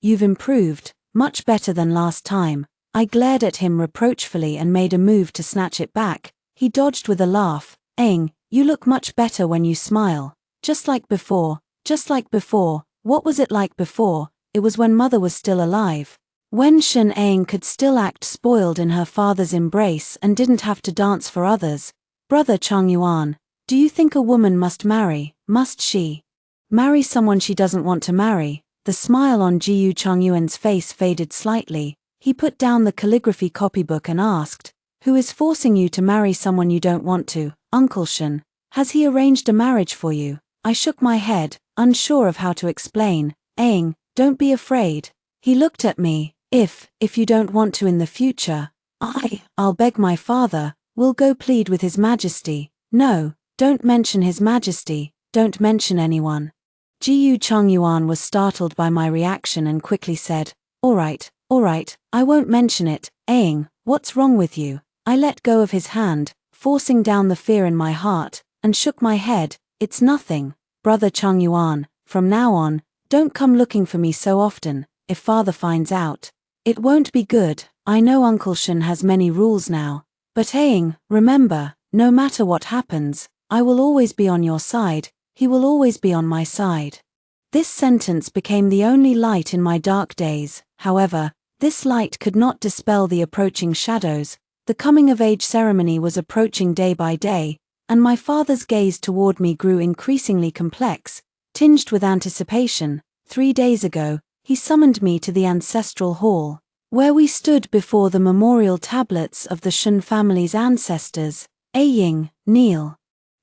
you've improved, much better than last time." I glared at him reproachfully and made a move to snatch it back. He dodged with a laugh. "Aying, you look much better when you smile. Just like before, just like before." What was it like before? It was when mother was still alive. When Shen Aying could still act spoiled in her father's embrace and didn't have to dance for others. "Brother Chongyuan, do you think a woman must marry? Must she marry someone she doesn't want to marry?" The smile on Jiyu Chongyuan's face faded slightly. He put down the calligraphy copybook and asked, "Who is forcing you to marry someone you don't want to? Uncle Shen? Has he arranged a marriage for you?" I shook my head, unsure of how to explain. "Aying, don't be afraid." He looked at me. If you don't want to in the future, I'll beg my father. We'll go plead with His Majesty." "No, don't mention His Majesty, don't mention anyone." Jiyu Chongyuan was startled by my reaction and quickly said, all right, I won't mention it." "Aying, what's wrong with you?" I let go of his hand, forcing down the fear in my heart, and shook my head. "It's nothing. Brother Chongyuan, from now on, don't come looking for me so often. If father finds out, it won't be good. I know Uncle Shen has many rules now. But Aying, remember, no matter what happens, I will always be on your side. He will always be on my side." This sentence became the only light in my dark days. However, this light could not dispel the approaching shadows. The coming-of-age ceremony was approaching day by day, and my father's gaze toward me grew increasingly complex, tinged with anticipation. 3 days ago, he summoned me to the ancestral hall, where we stood before the memorial tablets of the Shen family's ancestors. "Aying, kneel.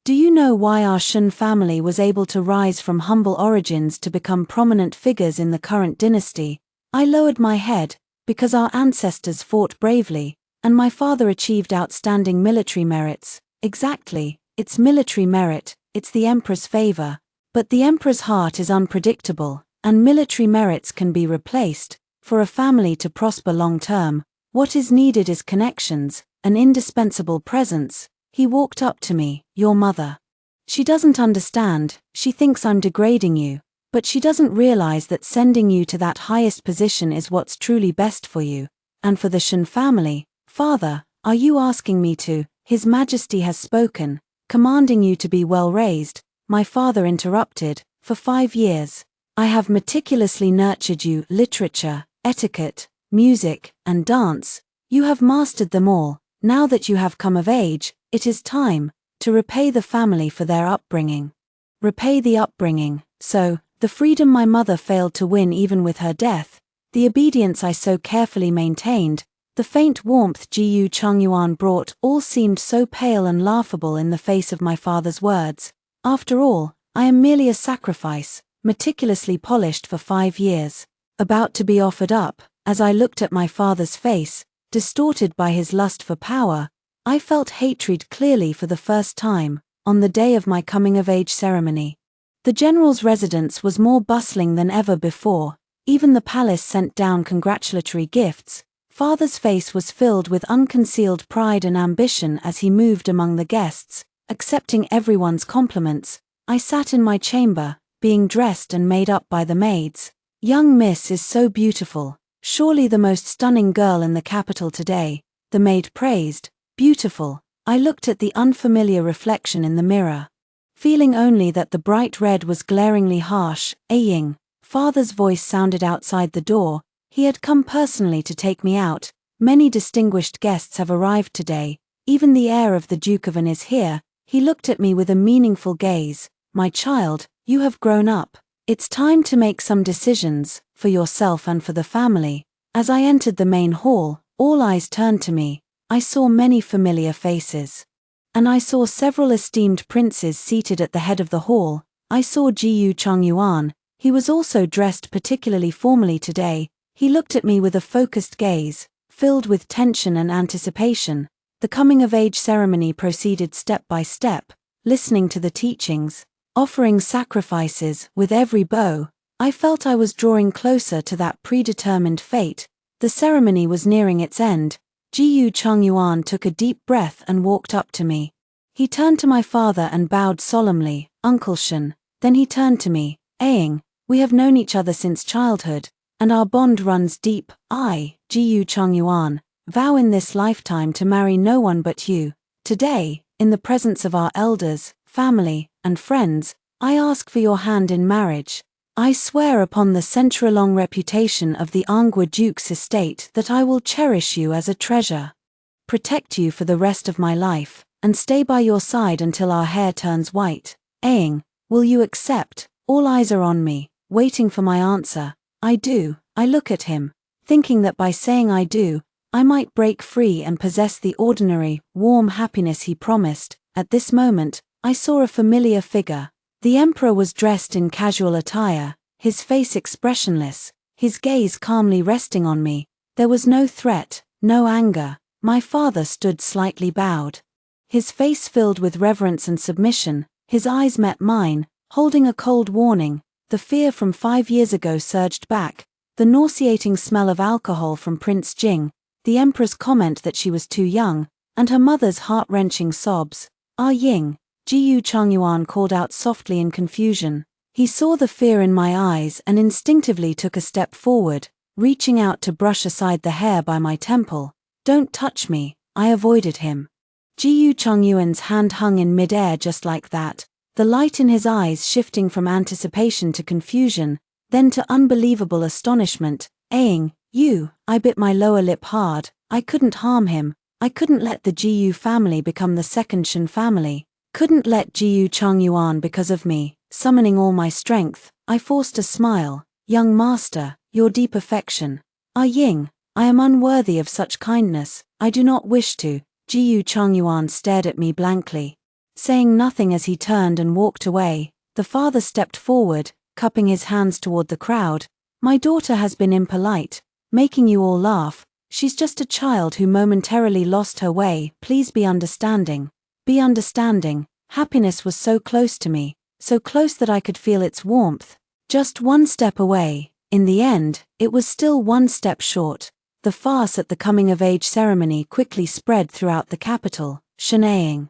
Do you know why our Shen family was able to rise from humble origins to become prominent figures in the current dynasty?" I lowered my head. "Because our ancestors fought bravely, and my father achieved outstanding military merits." "Exactly, it's military merit, it's the emperor's favor. But the emperor's heart is unpredictable, and military merits can be replaced. For a family to prosper long-term, what is needed is connections, an indispensable presence." He walked up to me. "Your mother. She doesn't understand, she thinks I'm degrading you. But she doesn't realize that sending you to that highest position is what's truly best for you. And for the Shen family, Father, are you asking me to? His Majesty has spoken, commanding you to be well raised. My father interrupted. For 5 years, I have meticulously nurtured you, literature, etiquette, music, and dance. You have mastered them all. Now that you have come of age, it is time to repay the family for their upbringing. Repay the upbringing. So, the freedom my mother failed to win even with her death, the obedience I so carefully maintained, the faint warmth Jiyu Changyuan brought, all seemed so pale and laughable in the face of my father's words. After all, I am merely a sacrifice, meticulously polished for 5 years, about to be offered up. As I looked at my father's face, distorted by his lust for power, I felt hatred clearly for the first time, on the day of my coming-of-age ceremony. The general's residence was more bustling than ever before. Even the palace sent down congratulatory gifts. Father's face was filled with unconcealed pride and ambition as he moved among the guests, accepting everyone's compliments. I sat in my chamber, being dressed and made up by the maids. Young Miss is so beautiful, surely the most stunning girl in the capital today, the maid praised. Beautiful. I looked at the unfamiliar reflection in the mirror, feeling only that the bright red was glaringly harsh. Ying. Father's voice sounded outside the door. He had come personally to take me out. Many distinguished guests have arrived today. Even the heir of the Duke of An is here. He looked at me with a meaningful gaze. My child, you have grown up. It's time to make some decisions, for yourself and for the family. As I entered the main hall, all eyes turned to me. I saw many familiar faces. And I saw several esteemed princes seated at the head of the hall. I saw Jiyu Changyuan. He was also dressed particularly formally today. He looked at me with a focused gaze, filled with tension and anticipation. The coming-of-age ceremony proceeded step by step, listening to the teachings, offering sacrifices. With every bow, I felt I was drawing closer to that predetermined fate. The ceremony was nearing its end. Jiyu Changyuan took a deep breath and walked up to me. He turned to my father and bowed solemnly. Uncle Shen. Then he turned to me. Ying, we have known each other since childhood, and our bond runs deep. I, Jiyu Changyuan, vow in this lifetime to marry no one but you. Today, in the presence of our elders, family, and friends, I ask for your hand in marriage. I swear upon the century-long reputation of the Anghua Duke's estate that I will cherish you as a treasure, protect you for the rest of my life, and stay by your side until our hair turns white. Ying, will you accept? All eyes are on me, waiting for my answer. I do. I look at him, thinking that by saying I do, I might break free and possess the ordinary, warm happiness he promised. At this moment, I saw a familiar figure. The emperor was dressed in casual attire, his face expressionless, his gaze calmly resting on me. There was no threat, no anger. My father stood slightly bowed, his face filled with reverence and submission. His eyes met mine, holding a cold warning. The fear from 5 years ago surged back, the nauseating smell of alcohol from Prince Jing, the emperor's comment that she was too young, and her mother's heart-wrenching sobs. Ying, Jiyu Changyuan called out softly in confusion. He saw the fear in my eyes and instinctively took a step forward, reaching out to brush aside the hair by my temple. Don't touch me. I avoided him. Jiyu Changyuan's hand hung in mid-air just like that, the light in his eyes shifting from anticipation to confusion, then to unbelievable astonishment. Ying, you. I bit my lower lip hard. I couldn't harm him. I couldn't let the Jiyu family become the second Shen family. Couldn't let Jiyu Changyuan because of me. Summoning all my strength, I forced a smile. Young master, your deep affection. Ying, I am unworthy of such kindness. I do not wish to. Jiyu Changyuan stared at me blankly, saying nothing as he turned and walked away. The father stepped forward, cupping his hands toward the crowd. My daughter has been impolite, making you all laugh. She's just a child who momentarily lost her way. Please be understanding. Be understanding. Happiness was so close to me, so close that I could feel its warmth. Just one step away. In the end, it was still one step short. The farce at the coming-of-age ceremony quickly spread throughout the capital. Shen Ying,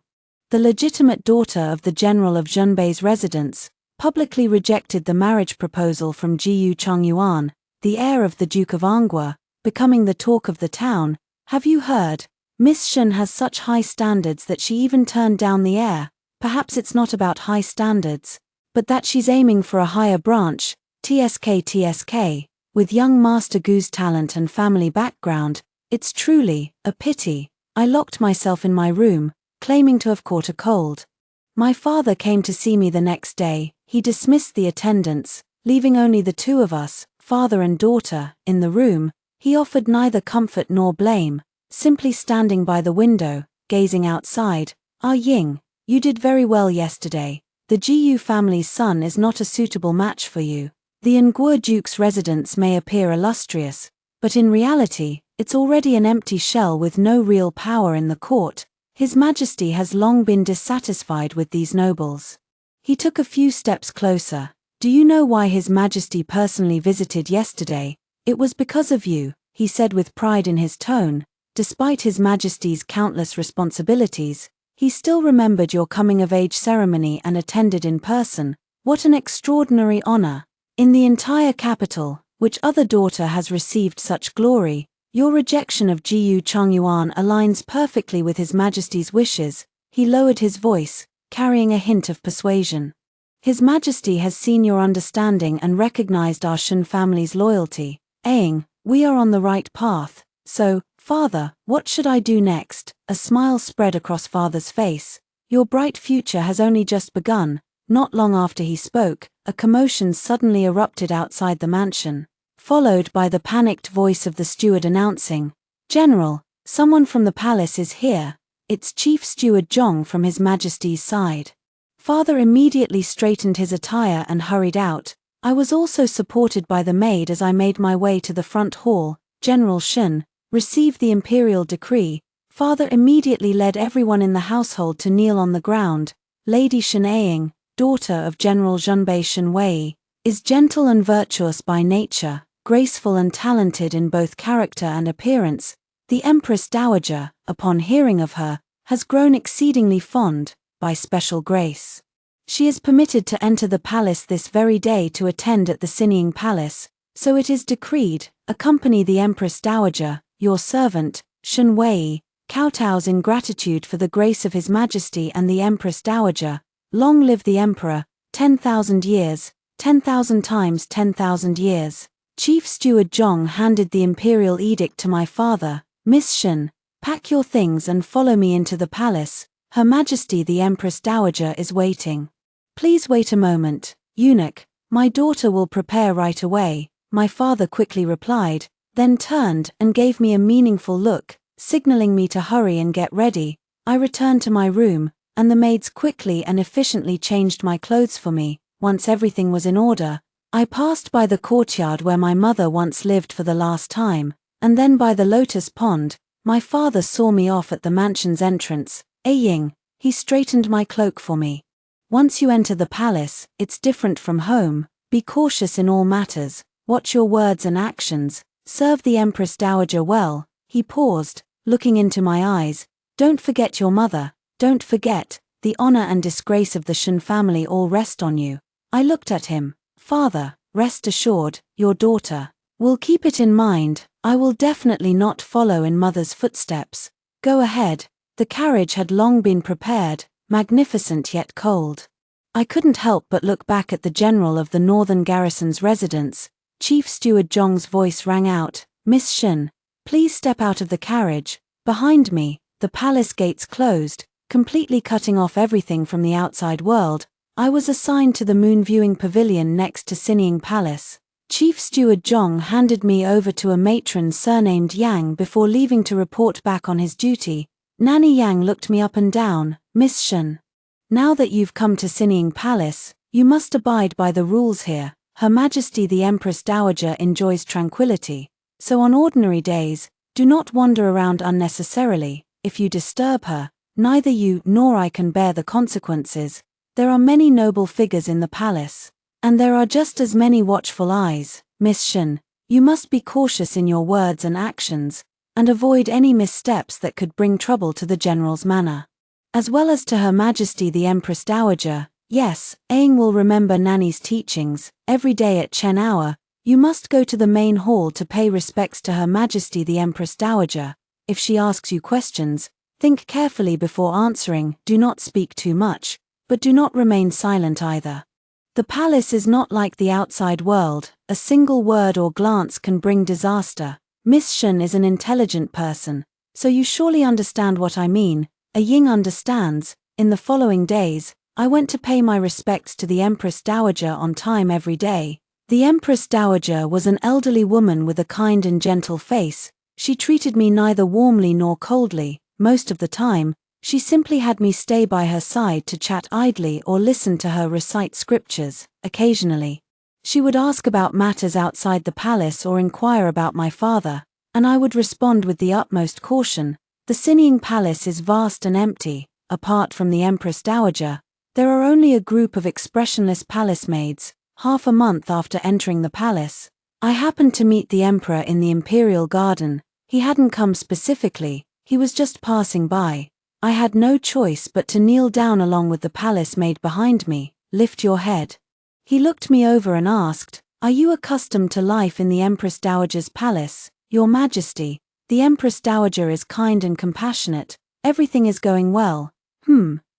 the legitimate daughter of the general of Zhenbei's residence, publicly rejected the marriage proposal from Jiyu Chongyuan, the heir of the Duke of Angua, becoming the talk of the town. Have you heard? Miss Shen has such high standards that she even turned down the heir. Perhaps it's not about high standards, but that she's aiming for a higher branch, TSK. With young Master Gu's talent and family background, it's truly a pity. I locked myself in my room, claiming to have caught a cold. My father came to see me the next day. He dismissed the attendants, leaving only the two of us, father and daughter, in the room. He offered neither comfort nor blame, simply standing by the window, gazing outside. Ah Ying, you did very well yesterday. The Jiyu family's son is not a suitable match for you. The Ngua Duke's residence may appear illustrious, but in reality, it's already an empty shell with no real power in the court. His Majesty has long been dissatisfied with these nobles. He took a few steps closer. Do you know why His Majesty personally visited yesterday? It was because of you, he said with pride in his tone. Despite His Majesty's countless responsibilities, he still remembered your coming-of-age ceremony and attended in person. What an extraordinary honor! In the entire capital, which other daughter has received such glory? Your rejection of Jiyu Chongyuan aligns perfectly with His Majesty's wishes. He lowered his voice, carrying a hint of persuasion. His Majesty has seen your understanding and recognized our Shen family's loyalty. Aang, we are on the right path. So, Father, what should I do next? A smile spread across Father's face. Your bright future has only just begun. Not long after he spoke, a commotion suddenly erupted outside the mansion, followed by the panicked voice of the steward announcing, "General, someone from the palace is here." It's Chief Steward Zhong from His Majesty's side. Father immediately straightened his attire and hurried out. I was also supported by the maid as I made my way to the front hall. General Shen, receive the imperial decree. Father immediately led everyone in the household to kneel on the ground. Lady Shen Aang, daughter of General Zhenbei Shen Wei, is gentle and virtuous by nature, graceful and talented in both character and appearance. The Empress Dowager, upon hearing of her, has grown exceedingly fond, by special grace. She is permitted to enter the palace this very day to attend at the Sinning Palace, so it is decreed, accompany the Empress Dowager, your servant, Shen Wei, kowtows in gratitude for the grace of His Majesty and the Empress Dowager. Long live the Emperor, 10,000 years, 10,000 times 10,000 years. Chief Steward Zhong handed the imperial edict to my father. Miss Shen, pack your things and follow me into the palace. Her Majesty the Empress Dowager is waiting. Please wait a moment, eunuch, my daughter will prepare right away, my father quickly replied, then turned and gave me a meaningful look, signaling me to hurry and get ready. I returned to my room, and the maids quickly and efficiently changed my clothes for me. Once everything was in order, I passed by the courtyard where my mother once lived for the last time, and then by the lotus pond. My father saw me off at the mansion's entrance. Ying, he straightened my cloak for me. Once you enter the palace, it's different from home. Be cautious in all matters, watch your words and actions, serve the Empress Dowager well. He paused, looking into my eyes. Don't forget your mother. Don't forget, the honor and disgrace of the Shen family all rest on you. I looked at him. Father, rest assured, your daughter will keep it in mind. I will definitely not follow in mother's footsteps. Go ahead. The carriage had long been prepared, magnificent yet cold. I couldn't help but look back at the general of the Northern Garrison's residence. Chief Steward Zhong's voice rang out, Miss Shen, please step out of the carriage. Behind me, the palace gates closed, completely cutting off everything from the outside world. I was assigned to the moon viewing pavilion next to Sinning Palace. Chief Steward Zhong handed me over to a matron surnamed Yang before leaving to report back on his duty. Nanny Yang looked me up and down. Miss Shen, now that you've come to Sinning Palace, you must abide by the rules here. Her Majesty the Empress Dowager enjoys tranquility, so on ordinary days, do not wander around unnecessarily. If you disturb her, neither you nor I can bear the consequences. There are many noble figures in the palace, and there are just as many watchful eyes. Miss Shen, you must be cautious in your words and actions, and avoid any missteps that could bring trouble to the general's manor. As well as to Her Majesty the Empress Dowager, Yes, Aang will remember Nanny's teachings. Every day at Chen hour, you must go to the main hall to pay respects to Her Majesty the Empress Dowager. If she asks you questions, think carefully before answering, do not speak too much, but do not remain silent either. The palace is not like the outside world, a single word or glance can bring disaster. Miss Shen is an intelligent person, so you surely understand what I mean. A Ying understands. In the following days, I went to pay my respects to the Empress Dowager on time every day. The Empress Dowager was an elderly woman with a kind and gentle face. She treated me neither warmly nor coldly. Most of the time, she simply had me stay by her side to chat idly or listen to her recite scriptures. Occasionally, she would ask about matters outside the palace or inquire about my father, and I would respond with the utmost caution. The Sinning Palace is vast and empty. Apart from the Empress Dowager, there are only a group of expressionless palace maids. Half a month after entering the palace, I happened to meet the Emperor in the Imperial Garden. He hadn't come specifically, he was just passing by. I had no choice but to kneel down along with the palace maid behind me. Lift your head. He looked me over and asked, "Are you accustomed to life in the Empress Dowager's palace?" "Your Majesty, the Empress Dowager is kind and compassionate. Everything is going well."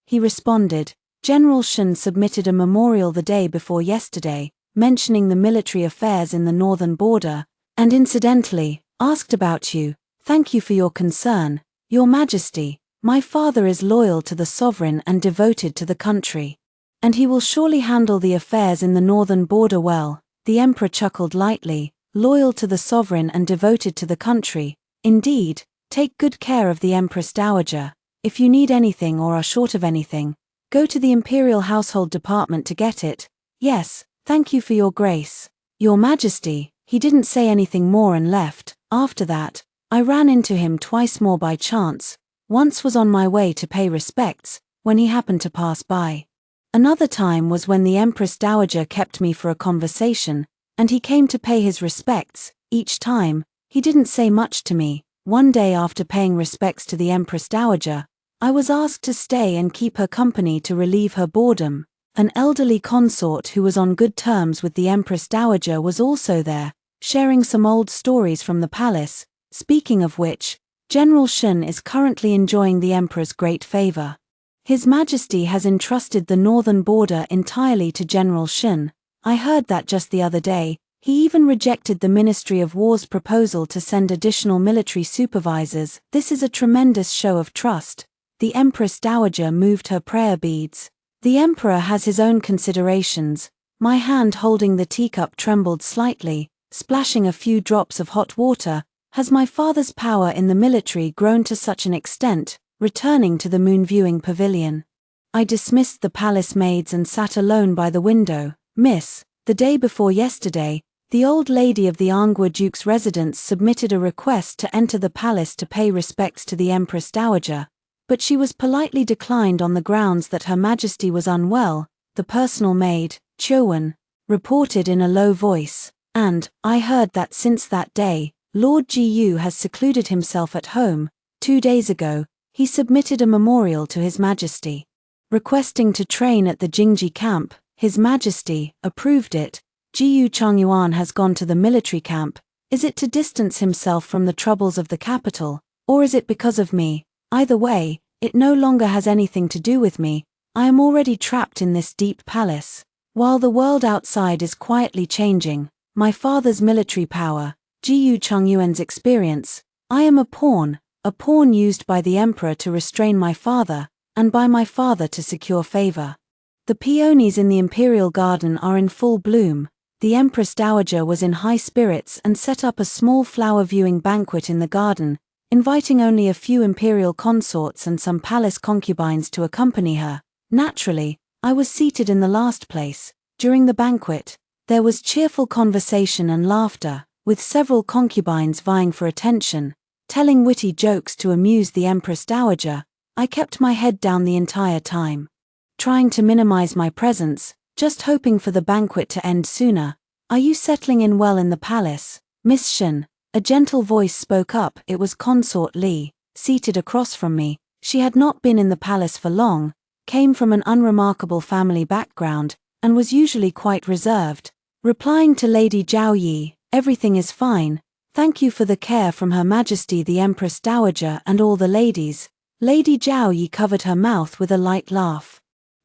He responded. General Shen submitted a memorial the day before yesterday, mentioning the military affairs in the northern border, and incidentally, asked about you. "Thank you for your concern, Your Majesty. My father is loyal to the sovereign and devoted to the country. And he will surely handle the affairs in the northern border well." The Emperor chuckled lightly. Loyal to the sovereign and devoted to the country. Indeed, take good care of the Empress Dowager. If you need anything or are short of anything, go to the Imperial Household Department to get it. "Yes, thank you for your grace, Your Majesty." He didn't say anything more and left. After that, I ran into him twice more by chance. Once was on my way to pay respects, when he happened to pass by. Another time was when the Empress Dowager kept me for a conversation, and he came to pay his respects. Each time, he didn't say much to me. One day after paying respects to the Empress Dowager, I was asked to stay and keep her company to relieve her boredom. An elderly consort who was on good terms with the Empress Dowager was also there, sharing some old stories from the palace. Speaking of which, General Shen is currently enjoying the Emperor's great favor. His Majesty has entrusted the northern border entirely to General Shen. I heard that just the other day. He even rejected the Ministry of War's proposal to send additional military supervisors. This is a tremendous show of trust. The Empress Dowager moved her prayer beads. The Emperor has his own considerations. My hand holding the teacup trembled slightly, splashing a few drops of hot water. Has my father's power in the military grown to such an extent? Returning to the moon viewing pavilion, I dismissed the palace maids and sat alone by the window. "Miss, the day before yesterday, the old lady of the Angua Duke's residence submitted a request to enter the palace to pay respects to the Empress Dowager, but she was politely declined on the grounds that Her Majesty was unwell," the personal maid, Chowan, reported in a low voice. "And I heard that since that day, Lord Gu has secluded himself at home. 2 days ago, he submitted a memorial to His Majesty, requesting to train at the Jingji camp. His Majesty approved it. Jiyu Chongyuan has gone to the military camp. Is it to distance himself from the troubles of the capital, or is it because of me? Either way, it no longer has anything to do with me. I am already trapped in this deep palace. While the world outside is quietly changing, my father's military power, Jiyu Chongyuan's experience, I am a pawn used by the Emperor to restrain my father, and by my father to secure favor. The peonies in the Imperial Garden are in full bloom. The Empress Dowager was in high spirits and set up a small flower viewing banquet in the garden, inviting only a few imperial consorts and some palace concubines to accompany her. Naturally, I was seated in the last place. During the banquet, there was cheerful conversation and laughter, with several concubines vying for attention, telling witty jokes to amuse the Empress Dowager. I kept my head down the entire time, trying to minimize my presence, just hoping for the banquet to end sooner. "Are you settling in well in the palace, Miss Shen?" A gentle voice spoke up. It was Consort Li, seated across from me. She had not been in the palace for long, came from an unremarkable family background, and was usually quite reserved. Replying to Lady Zhao Yi, "Everything is fine, thank you for the care from Her Majesty the Empress Dowager and all the ladies," Lady Zhao Yi covered her mouth with a light laugh.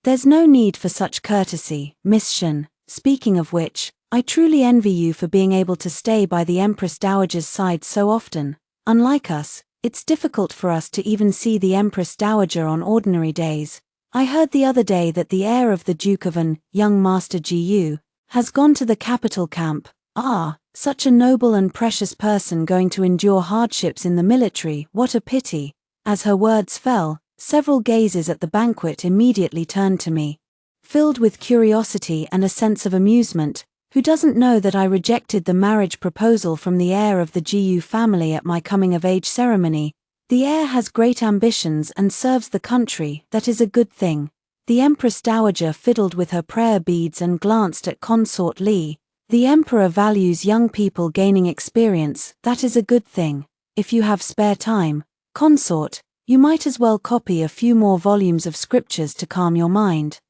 "There's no need for such courtesy, Miss Shen. Speaking of which, I truly envy you for being able to stay by the Empress Dowager's side so often. Unlike us, it's difficult for us to even see the Empress Dowager on ordinary days. I heard the other day that the heir of the Duke of An, young Master Gu, has gone to the capital camp. Ah, such a noble and precious person going to endure hardships in the military, what a pity." As her words fell, several gazes at the banquet immediately turned to me. Filled with curiosity and a sense of amusement, who doesn't know that I rejected the marriage proposal from the heir of the Gu family at my coming-of-age ceremony? The heir has great ambitions and serves the country, that is a good thing. The Empress Dowager fiddled with her prayer beads and glanced at Consort Li. The Emperor values young people gaining experience, that is a good thing. If you have spare time, Consort, you might as well copy a few more volumes of scriptures to calm your mind.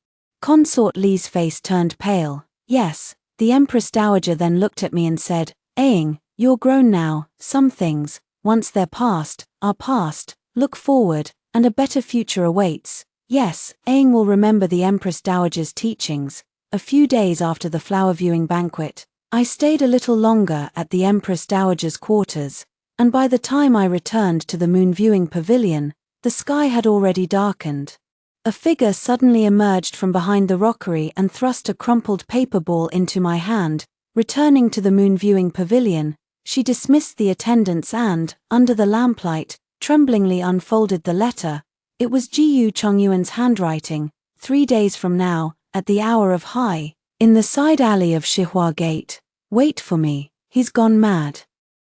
Consort Li's face turned pale. Yes, the Empress Dowager then looked at me and said, "Aang, you're grown now, some things, once they're past, are past, look forward, and a better future awaits." Yes, Aang will remember the Empress Dowager's teachings. A few days after the flower viewing banquet, I stayed a little longer at the Empress Dowager's quarters, and by the time I returned to the moon viewing pavilion, the sky had already darkened. A figure suddenly emerged from behind the rockery and thrust a crumpled paper ball into my hand. Returning to the moon viewing pavilion, she dismissed the attendants and, under the lamplight, tremblingly unfolded the letter. It was Jiyu Chongyuan's handwriting. 3 days from now, at the hour of high, in the side alley of Shihua Gate. Wait for me, he's gone mad.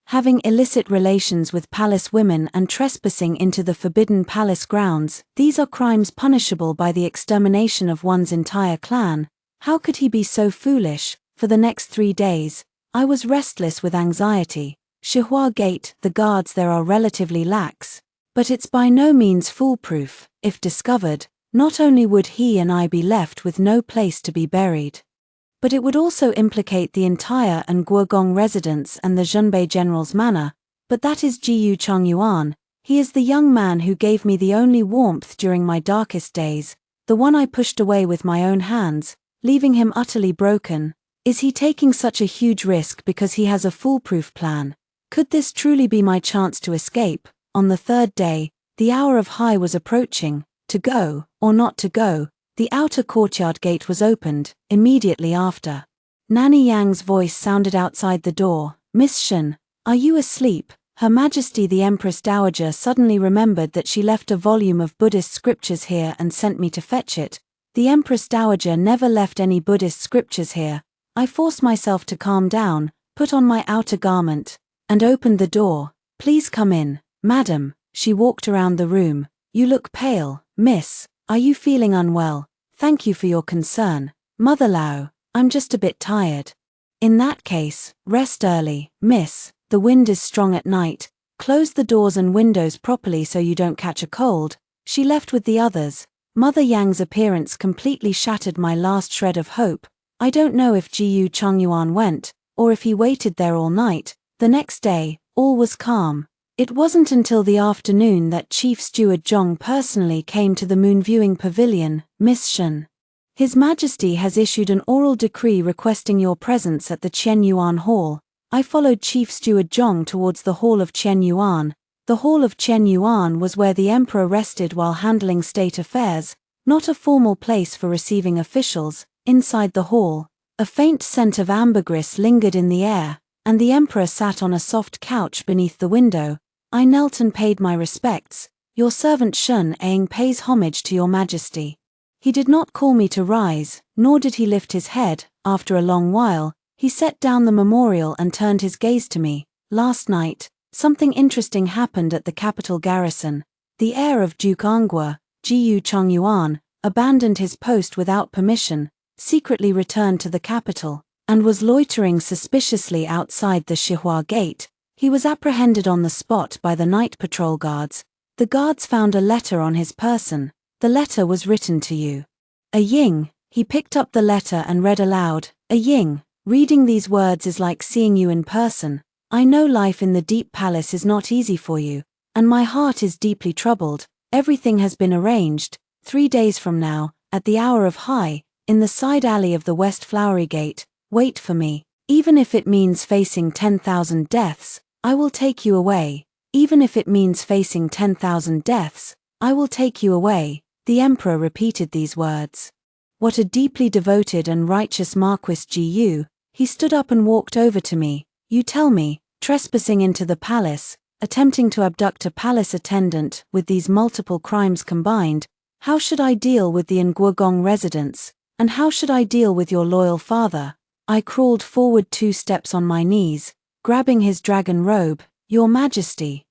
Having illicit relations with palace women and trespassing into the forbidden palace grounds, these are crimes punishable by the extermination of one's entire clan. How could he be so foolish? For the next 3 days, I was restless with anxiety. Shihua Gate, the guards there are relatively lax, but it's by no means foolproof. If discovered, not only would he and I be left with no place to be buried, but it would also implicate the entire Nguogong residence and the Zhunbei general's manor. But that is Jiyu Chongyuan. He is the young man who gave me the only warmth during my darkest days, the one I pushed away with my own hands, leaving him utterly broken. Is he taking such a huge risk because he has a foolproof plan? Could this truly be my chance to escape? On the 3rd day, the hour of high was approaching. To go, or not to go, the outer courtyard gate was opened. Immediately after, Nanny Yang's voice sounded outside the door. "Miss Shen, are you asleep?" Her Majesty the Empress Dowager suddenly remembered that she left a volume of Buddhist scriptures here and sent me to fetch it. The Empress Dowager never left any Buddhist scriptures here. I forced myself to calm down, put on my outer garment, and opened the door. "Please come in, madam." She walked around the room. "You look pale, miss. Are you feeling unwell? Thank you for your concern. Mother Lao, I'm just a bit tired." "In that case, rest early, miss. The wind is strong at night. Close the doors and windows properly so you don't catch a cold." She left with the others. Mother Yang's appearance completely shattered my last shred of hope. I don't know if Jiyu Chongyuan went, or if he waited there all night. The next day, all was calm. It wasn't until the afternoon that Chief Steward Zhong personally came to the moon viewing pavilion. "Miss Shen, His Majesty has issued an oral decree requesting your presence at the Qian Yuan Hall." I followed Chief Steward Zhong towards the Hall of Qian Yuan. The Hall of Qian Yuan was where the Emperor rested while handling state affairs, not a formal place for receiving officials. Inside the hall, a faint scent of ambergris lingered in the air, and the Emperor sat on a soft couch beneath the window. I knelt and paid my respects. "Your servant Shun Aang pays homage to your Majesty." He did not call me to rise, nor did he lift his head. After a long while, he set down the memorial and turned his gaze to me. "Last night, something interesting happened at the capital garrison. The heir of Duke Angua, Jiyu Chongyuan, abandoned his post without permission, secretly returned to the capital, and was loitering suspiciously outside the Shihua Gate. He was apprehended on the spot by the night patrol guards. The guards found a letter on his person. The letter was written to you. A Ying. He picked up the letter and read aloud. A Ying. Reading these words is like seeing you in person. I know life in the deep palace is not easy for you, and my heart is deeply troubled. Everything has been arranged. 3 days from now, at the hour of high, in the side alley of the West Flowery Gate, wait for me. Even if it means facing 10,000 deaths, I will take you away. Even if it means facing 10,000 deaths, I will take you away. The emperor repeated these words. What a deeply devoted and righteous Marquis Gu. He stood up and walked over to me. You tell me, trespassing into the palace, attempting to abduct a palace attendant with these multiple crimes combined, how should I deal with the Nguogong residents, and how should I deal with your loyal father? I crawled forward 2 steps on my knees, grabbing his dragon robe. Your Majesty,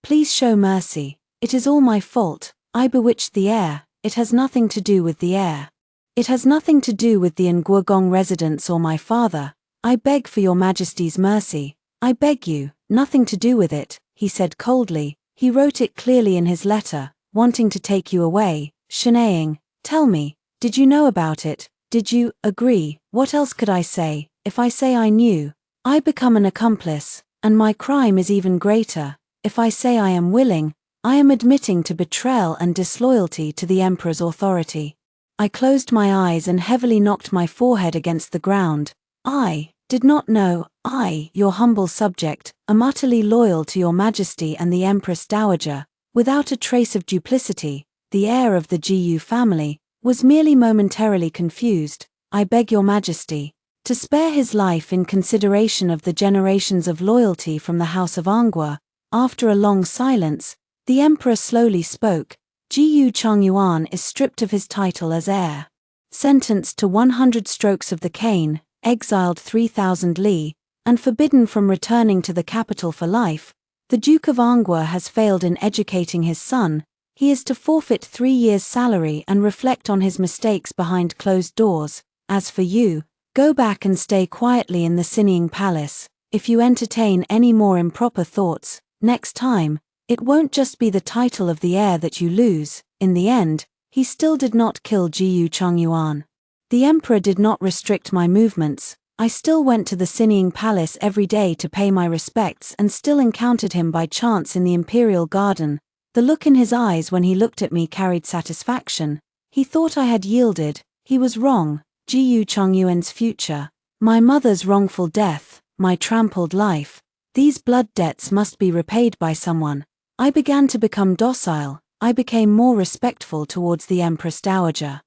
please show mercy. It is all my fault. I bewitched the air. It has nothing to do with the air. It has nothing to do with the Nguogong residents or my father. I beg for your Majesty's mercy. I beg you, nothing to do with it, he said coldly. He wrote it clearly in his letter, wanting to take you away, Shenaying. Tell me, did you know about it? Did you agree? What else could I say? If I say I knew, I become an accomplice, and my crime is even greater. If I say I am willing, I am admitting to betrayal and disloyalty to the emperor's authority. I closed my eyes and heavily knocked my forehead against the ground. I did not know. I, your humble subject, am utterly loyal to your Majesty and the Empress Dowager, without a trace of duplicity. The heir of the Gu family was merely momentarily confused. I beg your Majesty to spare his life in consideration of the generations of loyalty from the House of Angua. After a long silence, the emperor slowly spoke. Gu Chongyuan is stripped of his title as heir, sentenced to 100 strokes of the cane, exiled 3,000 li, and forbidden from returning to the capital for life. The Duke of Angua has failed in educating his son. He is to forfeit 3 years' salary and reflect on his mistakes behind closed doors. As for you, go back and stay quietly in the Sinning Palace. If you entertain any more improper thoughts, next time, it won't just be the title of the heir that you lose. In the end, he still did not kill Gu Chongyuan. The emperor did not restrict my movements. I still went to the Sinning Palace every day to pay my respects and still encountered him by chance in the imperial garden. The look in his eyes when he looked at me carried satisfaction. He thought I had yielded. He was wrong. Gu Chongyuan's future, my mother's wrongful death, my trampled life. These blood debts must be repaid by someone. I began to become docile. I became more respectful towards the Empress Dowager.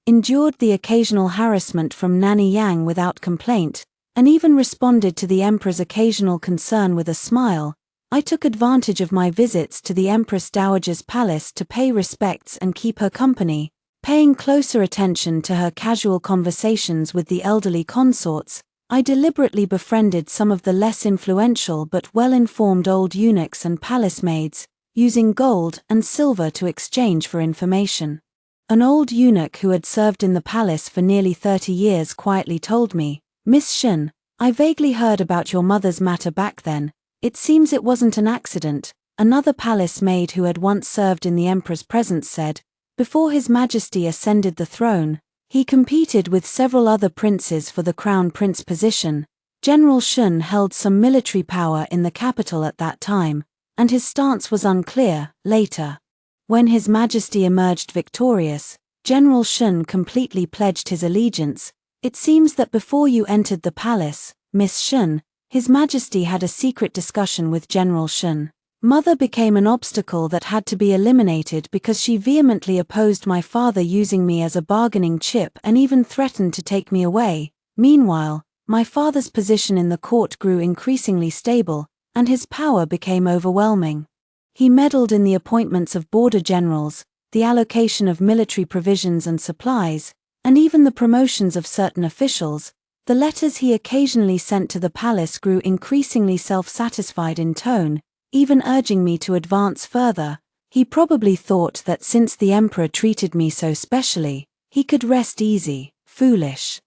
Endured the occasional harassment from Nanny Yang without complaint, and even responded to the Emperor's occasional concern with a smile. I took advantage of my visits to the Empress Dowager's palace to pay respects and keep her company, paying closer attention to her casual conversations with the elderly consorts. I deliberately befriended some of the less influential but well-informed old eunuchs and palace maids, using gold and silver to exchange for information. An old eunuch who had served in the palace for nearly 30 years quietly told me, Miss Shen, I vaguely heard about your mother's matter back then. It seems it wasn't an accident. Another palace maid who had once served in the emperor's presence said, before His Majesty ascended the throne, he competed with several other princes for the crown prince position. General Shun held some military power in the capital at that time, and his stance was unclear. Later, when His Majesty emerged victorious, General Shun completely pledged his allegiance. It seems that before you entered the palace, Miss Shun, His Majesty had a secret discussion with General Shun. Mother became an obstacle that had to be eliminated because she vehemently opposed my father using me as a bargaining chip and even threatened to take me away. Meanwhile, my father's position in the court grew increasingly stable, and his power became overwhelming. He meddled in the appointments of border generals, the allocation of military provisions and supplies, and even the promotions of certain officials. The letters he occasionally sent to the palace grew increasingly self-satisfied in tone, even urging me to advance further. He probably thought that since the emperor treated me so specially, he could rest easy. Foolish.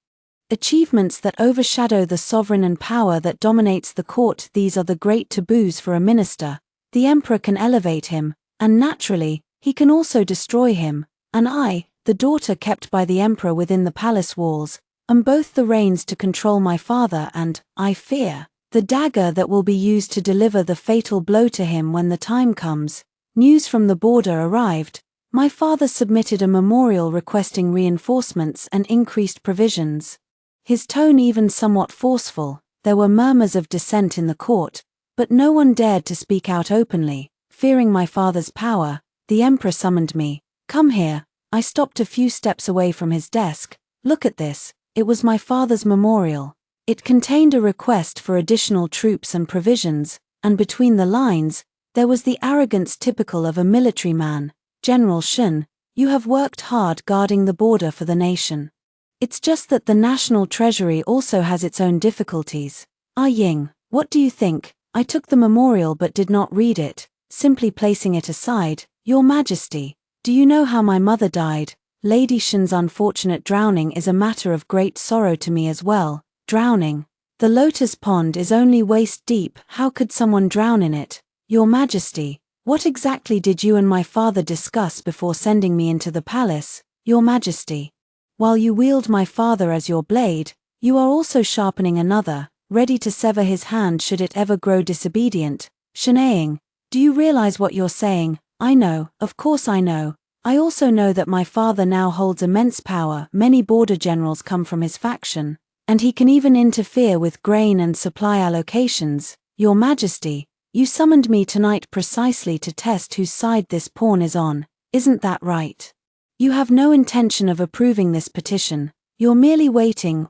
Achievements that overshadow the sovereign and power that dominates the court. These are the great taboos for a minister. The emperor can elevate him, and naturally, He can also destroy him, and I, the daughter kept by the emperor within the palace walls, am both the reins to control my father and, I fear, the dagger that will be used to deliver the fatal blow to him when the time comes. News from the border arrived. My father submitted a memorial requesting reinforcements and increased provisions. His tone even somewhat forceful. There were murmurs of dissent in the court, but no one dared to speak out openly. Fearing my father's power, the emperor summoned me. Come here. I stopped a few steps away from his desk. Look at this. It was my father's memorial. It contained a request for additional troops and provisions, and between the lines, there was the arrogance typical of a military man. General Shen, you have worked hard guarding the border for the nation. It's just that the national treasury also has its own difficulties. Ah Ying, what do you think? I took the memorial but did not read it, simply placing it aside. Your Majesty, do you know how my mother died? Lady Shen's unfortunate drowning is a matter of great sorrow to me as well. Drowning? The lotus pond is only waist deep. How could someone drown in it? Your Majesty, what exactly did you and my father discuss before sending me into the palace? Your Majesty, while you wield my father as your blade, you are also sharpening another, ready to sever his hand should it ever grow disobedient. Shenaying, do you realize what you're saying? I know, of course I know. I also know that my father now holds immense power. Many border generals come from his faction, and he can even interfere with grain and supply allocations. Your Majesty, you summoned me tonight precisely to test whose side this pawn is on, isn't that right? You have no intention of approving this petition. You're merely waiting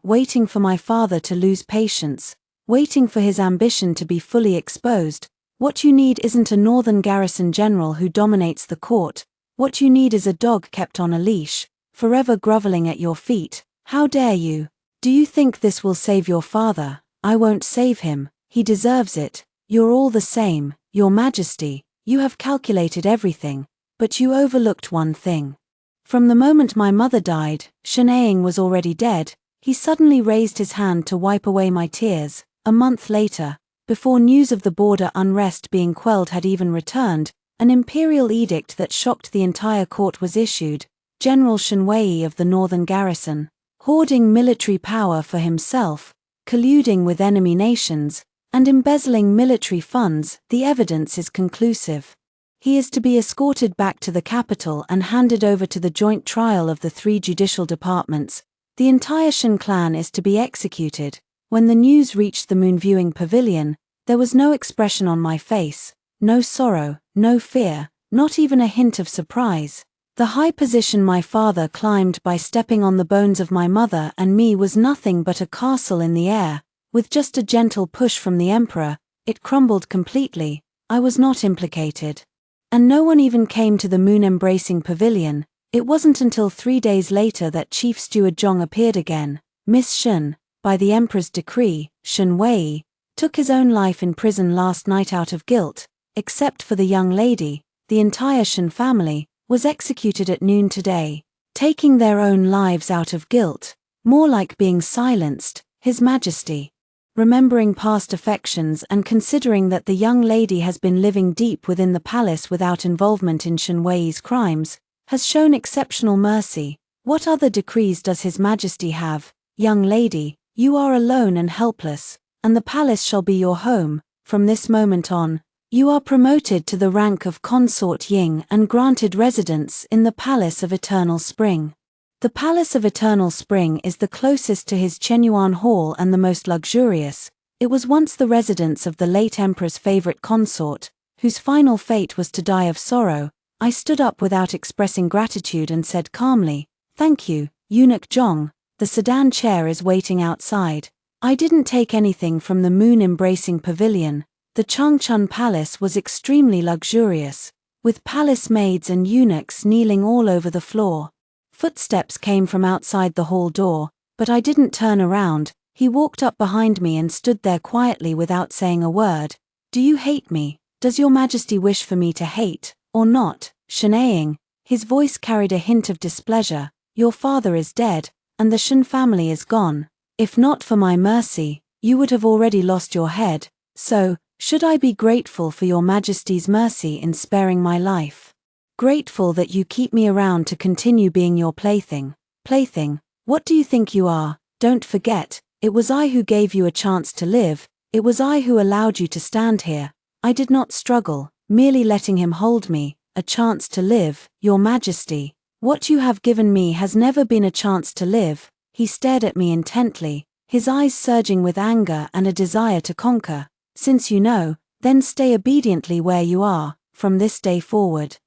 for my father to lose patience, waiting for his ambition to be fully exposed. What you need isn't a northern garrison general who dominates the court. What you need is a dog kept on a leash, forever groveling at your feet. How dare you? Do you think this will save your father? I won't save him. He deserves it. You're all the same, Your Majesty. You have calculated everything, but you overlooked one thing. From the moment my mother died, Shenaying was already dead. He suddenly raised his hand to wipe away my tears. A month later, before news of the border unrest being quelled had even returned, an imperial edict that shocked the entire court was issued. General Shenwei of the northern garrison, hoarding military power for himself, colluding with enemy nations, and embezzling military funds. The evidence is conclusive. He is to be escorted back to the capital and handed over to the joint trial of the 3 judicial departments. The entire Shen clan is to be executed. When the news reached the moon viewing pavilion, there was no expression on my face, no sorrow, no fear, not even a hint of surprise. The high position my father climbed by stepping on the bones of my mother and me was nothing but a castle in the air. With just a gentle push from the emperor, it crumbled completely. I was not implicated. And no one even came to the moon-embracing pavilion. It wasn't until 3 days later that Chief Steward Zhong appeared again. Miss Shen, by the emperor's decree, Shen Wei, took his own life in prison last night out of guilt. Except for the young lady, the entire Shen family was executed at noon today, taking their own lives out of guilt, more like being silenced. His Majesty, remembering past affections and considering that the young lady has been living deep within the palace without involvement in Shen Wei's crimes, has shown exceptional mercy. What other decrees does His Majesty have? Young lady, you are alone and helpless, and the palace shall be your home. From this moment on, you are promoted to the rank of Consort Ying and granted residence in the Palace of Eternal Spring. The Palace of Eternal Spring is the closest to his Chenyuan Hall and the most luxurious. It was once the residence of the late emperor's favorite consort, whose final fate was to die of sorrow. I stood up without expressing gratitude and said calmly, "Thank you, Eunuch Zhong. The sedan chair is waiting outside." I didn't take anything from the moon-embracing pavilion. The Changchun Palace was extremely luxurious, with palace maids and eunuchs kneeling all over the floor. Footsteps came from outside the hall door, but I didn't turn around. He walked up behind me and stood there quietly without saying a word. "Do you hate me? Does your Majesty wish for me to hate, or not?" Shenaying, his voice carried a hint of displeasure. "Your father is dead, and the Shen family is gone. If not for my mercy, you would have already lost your head. So, should I be grateful for your Majesty's mercy in sparing my life?" Grateful that you keep me around to continue being your plaything. Plaything? What do you think you are? Don't forget, it was I who gave you a chance to live, it was I who allowed you to stand here. I did not struggle, merely letting him hold me, a chance to live, Your Majesty. What you have given me has never been a chance to live. He stared at me intently, his eyes surging with anger and a desire to conquer. Since you know, then stay obediently where you are, from this day forward.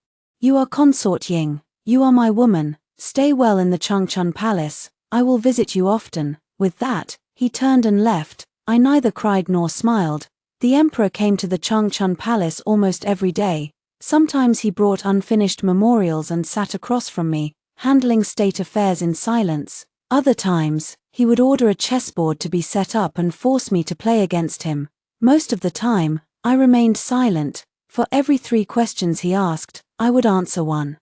You are Consort Ying, you are my woman, stay well in the Changchun Palace, I will visit you often. With that, he turned and left. I neither cried nor smiled. The emperor came to the Changchun Palace almost every day. Sometimes he brought unfinished memorials and sat across from me, handling state affairs in silence. Other times, he would order a chessboard to be set up and force me to play against him. Most of the time, I remained silent. For every 3 questions he asked, I would answer one.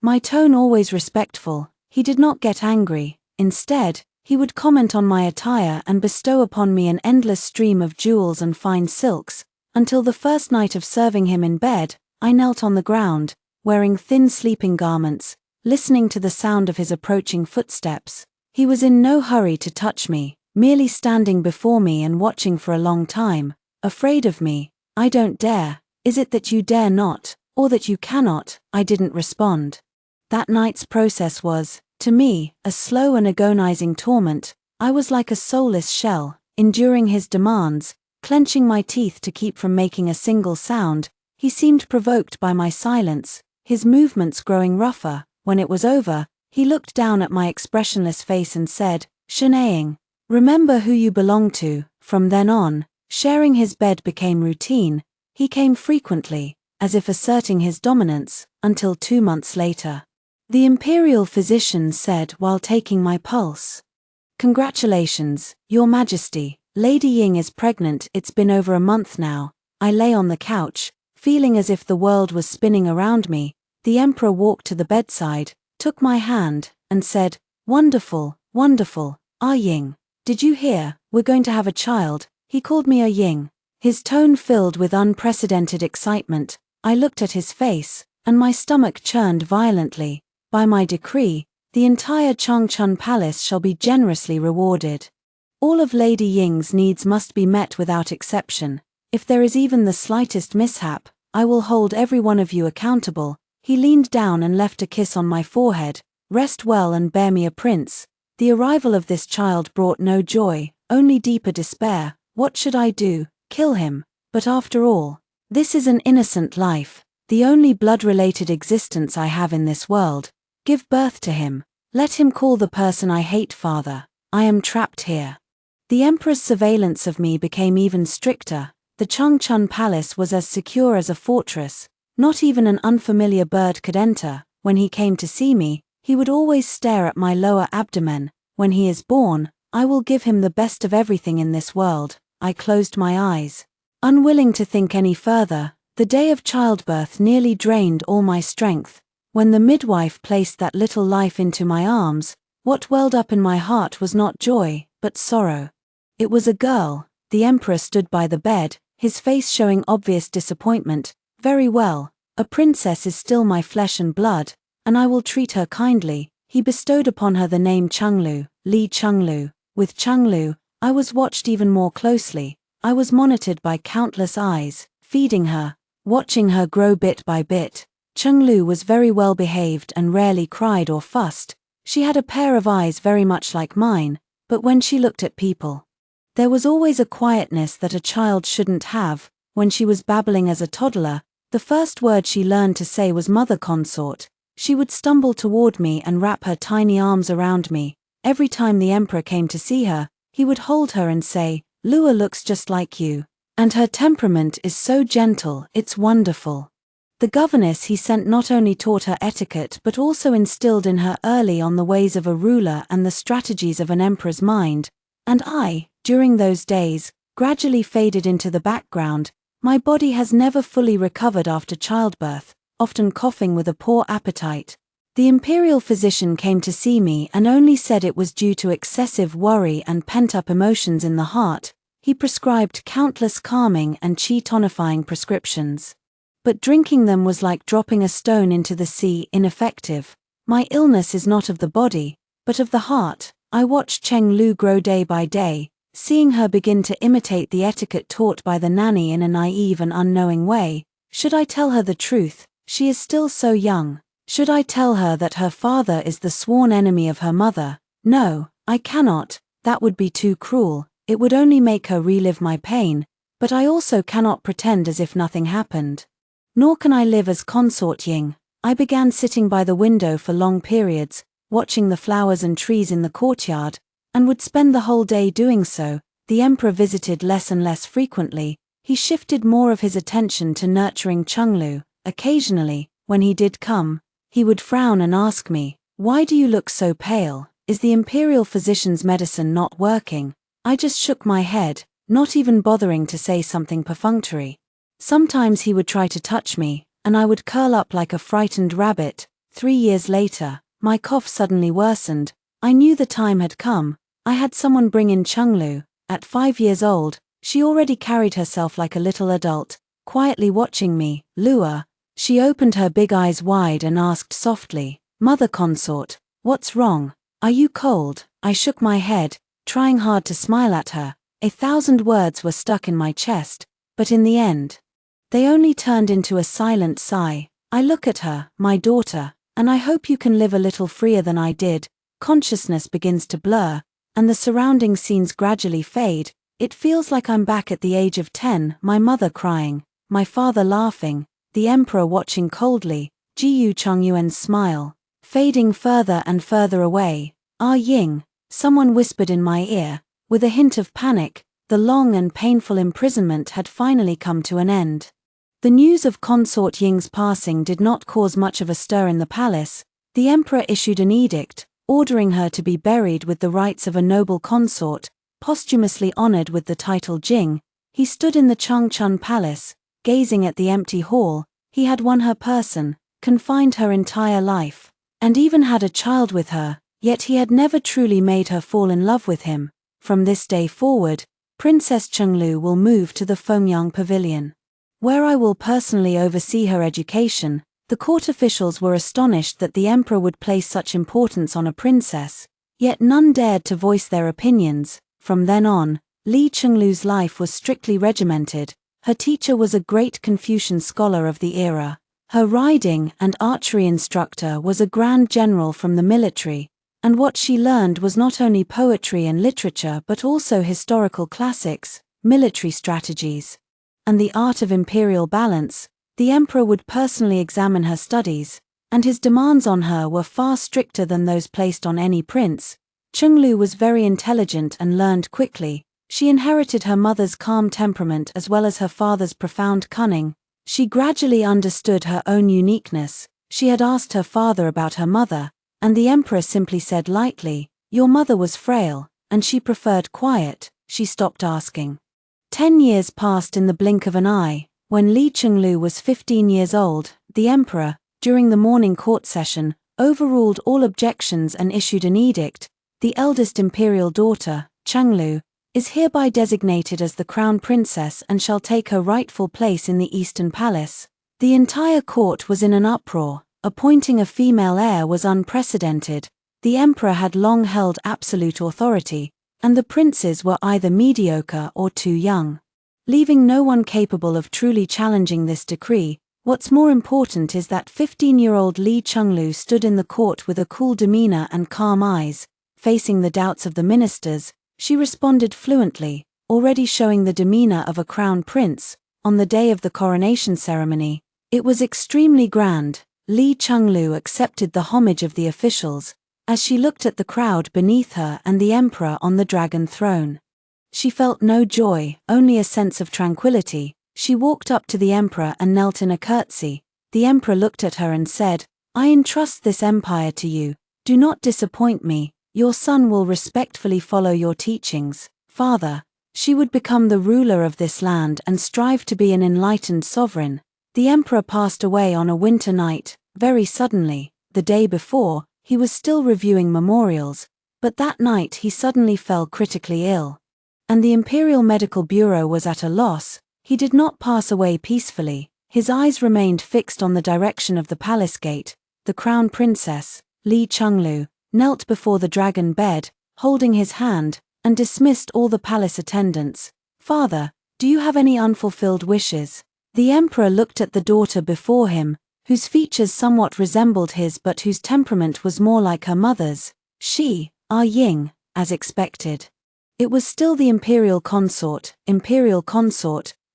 My tone always respectful, he did not get angry. Instead, he would comment on my attire and bestow upon me an endless stream of jewels and fine silks. Until the first night of serving him in bed, I knelt on the ground, wearing thin sleeping garments, listening to the sound of his approaching footsteps. He was in no hurry to touch me, merely standing before me and watching for a long time. Afraid of me? I don't dare. Is it that you dare not, or that you cannot? I didn't respond. That night's process was, to me, a slow and agonizing torment. I was like a soulless shell, enduring his demands, clenching my teeth to keep from making a single sound. He seemed provoked by my silence, his movements growing rougher. When it was over, he looked down at my expressionless face and said, "Shanaing, remember who you belong to." From then on, sharing his bed became routine. He came frequently, as if asserting his dominance, until 2 months later. The imperial physician said while taking my pulse, "Congratulations, Your Majesty, Lady Ying is pregnant. It's been over a month now." I lay on the couch, feeling as if the world was spinning around me. The emperor walked to the bedside, took my hand, and said, "Wonderful, wonderful, Ah Ying. Did you hear? We're going to have a child." He called me Ah Ying, his tone filled with unprecedented excitement. I looked at his face, and my stomach churned violently. By my decree, the entire Changchun Palace shall be generously rewarded. All of Lady Ying's needs must be met without exception. If there is even the slightest mishap, I will hold every one of you accountable. He leaned down and left a kiss on my forehead. Rest well and bear me a prince. The arrival of this child brought no joy, only deeper despair. What should I do? Kill him? But after all, this is an innocent life, the only blood-related existence I have in this world. Give birth to him. Let him call the person I hate father. I am trapped here. The emperor's surveillance of me became even stricter. The Changchun Palace was as secure as a fortress. Not even an unfamiliar bird could enter. When he came to see me, he would always stare at my lower abdomen. When he is born, I will give him the best of everything in this world. I closed my eyes, unwilling to think any further. The day of childbirth nearly drained all my strength. When the midwife placed that little life into my arms, what welled up in my heart was not joy, but sorrow. It was a girl. The emperor stood by the bed, his face showing obvious disappointment. "Very well, a princess is still my flesh and blood, and I will treat her kindly." He bestowed upon her the name Chenglu, Li Chenglu. With Chenglu, I was watched even more closely. I was monitored by countless eyes, feeding her, watching her grow bit by bit. Chenglu was very well behaved and rarely cried or fussed. She had a pair of eyes very much like mine, but when she looked at people, there was always a quietness that a child shouldn't have. When she was babbling as a toddler, the first word she learned to say was "mother consort." She would stumble toward me and wrap her tiny arms around me. Every time the emperor came to see her, he would hold her and say, "Lua looks just like you. And her temperament is so gentle, it's wonderful." The governess he sent not only taught her etiquette but also instilled in her early on the ways of a ruler and the strategies of an emperor's mind. And I, during those days, gradually faded into the background. My body has never fully recovered after childbirth, often coughing with a poor appetite. The imperial physician came to see me and only said it was due to excessive worry and pent-up emotions in the heart. He prescribed countless calming and qi tonifying prescriptions. but drinking them was like dropping a stone into the sea, ineffective. My illness is not of the body, but of the heart. I watched Cheng Lu grow day by day, seeing her begin to imitate the etiquette taught by the nanny in a naive and unknowing way. Should I tell her the truth? She is still so young. Should I tell her that her father is the sworn enemy of her mother? No, I cannot. That would be too cruel. It would only make her relive my pain, but I also cannot pretend as if nothing happened. Nor can I live as consort Ying. I began sitting by the window for long periods, watching the flowers and trees in the courtyard, and would spend the whole day doing so. The emperor visited less and less frequently. He shifted more of his attention to nurturing Chenglu. Occasionally, when he did come, he would frown and ask me, "Why do you look so pale? Is the imperial physician's medicine not working?" I just shook my head, not even bothering to say something perfunctory. Sometimes he would try to touch me, and I would curl up like a frightened rabbit. 3 years later, my cough suddenly worsened. I knew the time had come. I had someone bring in Chenglu. At 5 years old, she already carried herself like a little adult, quietly watching me. Lure. She opened her big eyes wide and asked softly, "Mother consort, what's wrong? Are you cold?" I shook my head, trying hard to smile at her. 1,000 words were stuck in my chest, but in the end, they only turned into a silent sigh. I look at her, my daughter, and I hope you can live a little freer than I did. Consciousness begins to blur, and the surrounding scenes gradually fade. It feels like I'm back at the age of 10, my mother crying, my father laughing, the emperor watching coldly, Jiyu Chongyuan's smile, fading further and further away. "Ah Ying," someone whispered in my ear. With a hint of panic, the long and painful imprisonment had finally come to an end. The news of consort Ying's passing did not cause much of a stir in the palace. The emperor issued an edict, ordering her to be buried with the rights of a noble consort, posthumously honored with the title Jing. He stood in the Changchun Palace, gazing at the empty hall. He had won her person, confined her entire life, and even had a child with her, yet he had never truly made her fall in love with him. From this day forward, Princess Chenglu will move to the Fengyang Pavilion, where I will personally oversee her education. The court officials were astonished that the emperor would place such importance on a princess, yet none dared to voice their opinions. From then on, Li Chenglu's life was strictly regimented. Her teacher was a great Confucian scholar of the era. Her riding and archery instructor was a grand general from the military, and what she learned was not only poetry and literature but also historical classics, military strategies, and the art of imperial balance. The emperor would personally examine her studies, and his demands on her were far stricter than those placed on any prince. Chenglu was very intelligent and learned quickly. She inherited her mother's calm temperament as well as her father's profound cunning. She gradually understood her own uniqueness. She had asked her father about her mother, and the emperor simply said lightly, "Your mother was frail, and she preferred quiet." She stopped asking. 10 years passed in the blink of an eye. When Li Chenglu was 15 years old, the emperor, during the morning court session, overruled all objections and issued an edict. The eldest imperial daughter, Chenglu, is hereby designated as the crown princess and shall take her rightful place in the Eastern Palace. The entire court was in an uproar. Appointing a female heir was unprecedented. The emperor had long held absolute authority, and the princes were either mediocre or too young, leaving no one capable of truly challenging this decree. What's more important is that 15-year-old Li Chenglu stood in the court with a cool demeanor and calm eyes. Facing the doubts of the ministers, she responded fluently, already showing the demeanor of a crown prince. On the day of the coronation ceremony, it was extremely grand. Li Chenglu accepted the homage of the officials, as she looked at the crowd beneath her and the emperor on the dragon throne. She felt no joy, only a sense of tranquility. She walked up to the emperor and knelt in a curtsy. The emperor looked at her and said, "I entrust this empire to you. Do not disappoint me. Your son will respectfully follow your teachings, father." She would become the ruler of this land and strive to be an enlightened sovereign. The emperor passed away on a winter night, very suddenly. The day before, he was still reviewing memorials, but that night he suddenly fell critically ill, and the Imperial Medical Bureau was at a loss. He did not pass away peacefully. His eyes remained fixed on the direction of the palace gate. The crown princess, Li Chenglu, knelt before the dragon bed, holding his hand, and dismissed all the palace attendants. "Father, do you have any unfulfilled wishes?" The emperor looked at the daughter before him, whose features somewhat resembled his but whose temperament was more like her mother's. She, Ying, as expected. It was still the imperial consort.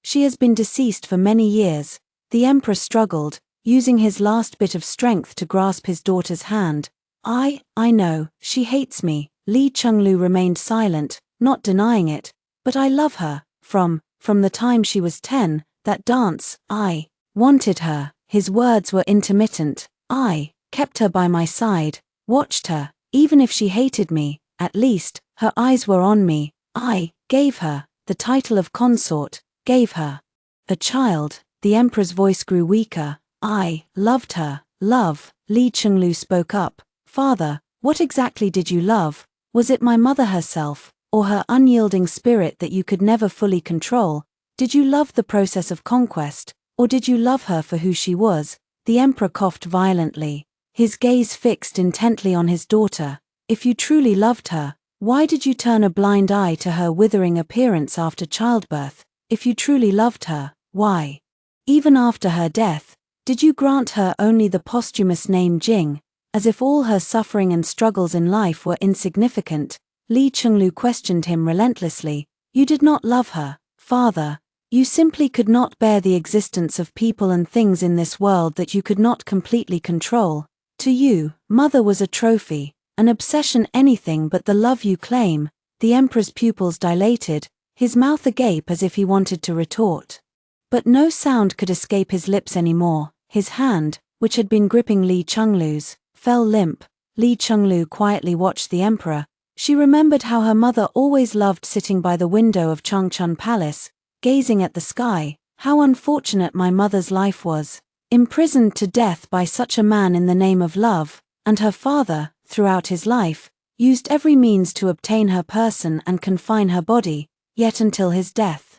She has been deceased for many years. The emperor struggled, using his last bit of strength to grasp his daughter's hand. I know, she hates me." Li Chenglu remained silent, not denying it. "But I love her. From the time she was 10, that dance, I wanted her." His words were intermittent. "I kept her by my side, watched her, even if she hated me, at least, her eyes were on me. I gave her the title of consort, gave her a child." The emperor's voice grew weaker. "I loved her." "Love?" Li Chenglu spoke up. "Father, what exactly did you love? Was it my mother herself, or her unyielding spirit that you could never fully control? Did you love the process of conquest, or did you love her for who she was?" The emperor coughed violently, his gaze fixed intently on his daughter. "If you truly loved her, why did you turn a blind eye to her withering appearance after childbirth? If you truly loved her, why, even after her death, did you grant her only the posthumous name Jing, as if all her suffering and struggles in life were insignificant?" Li Chenglu questioned him relentlessly. "You did not love her, father. You simply could not bear the existence of people and things in this world that you could not completely control. To you, mother was a trophy, an obsession, anything but the love you claim." The emperor's pupils dilated, his mouth agape as if he wanted to retort. But no sound could escape his lips anymore. His hand, which had been gripping Li Chenglu's, fell limp. Li Chenglu quietly watched the emperor. She remembered how her mother always loved sitting by the window of Changchun Palace, gazing at the sky. How unfortunate my mother's life was, imprisoned to death by such a man in the name of love, and her father, throughout his life, used every means to obtain her person and confine her body, yet until his death,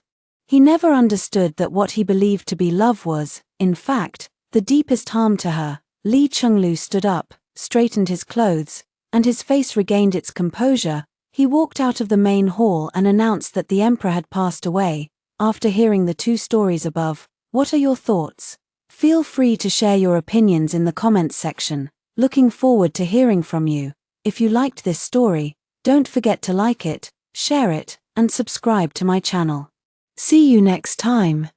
he never understood that what he believed to be love was, in fact, the deepest harm to her. Li Chenglu stood up, straightened his clothes, and his face regained its composure. He walked out of the main hall and announced that the emperor had passed away. After hearing the 2 stories above, what are your thoughts? Feel free to share your opinions in the comments section. Looking forward to hearing from you. If you liked this story, don't forget to like it, share it, and subscribe to my channel. See you next time.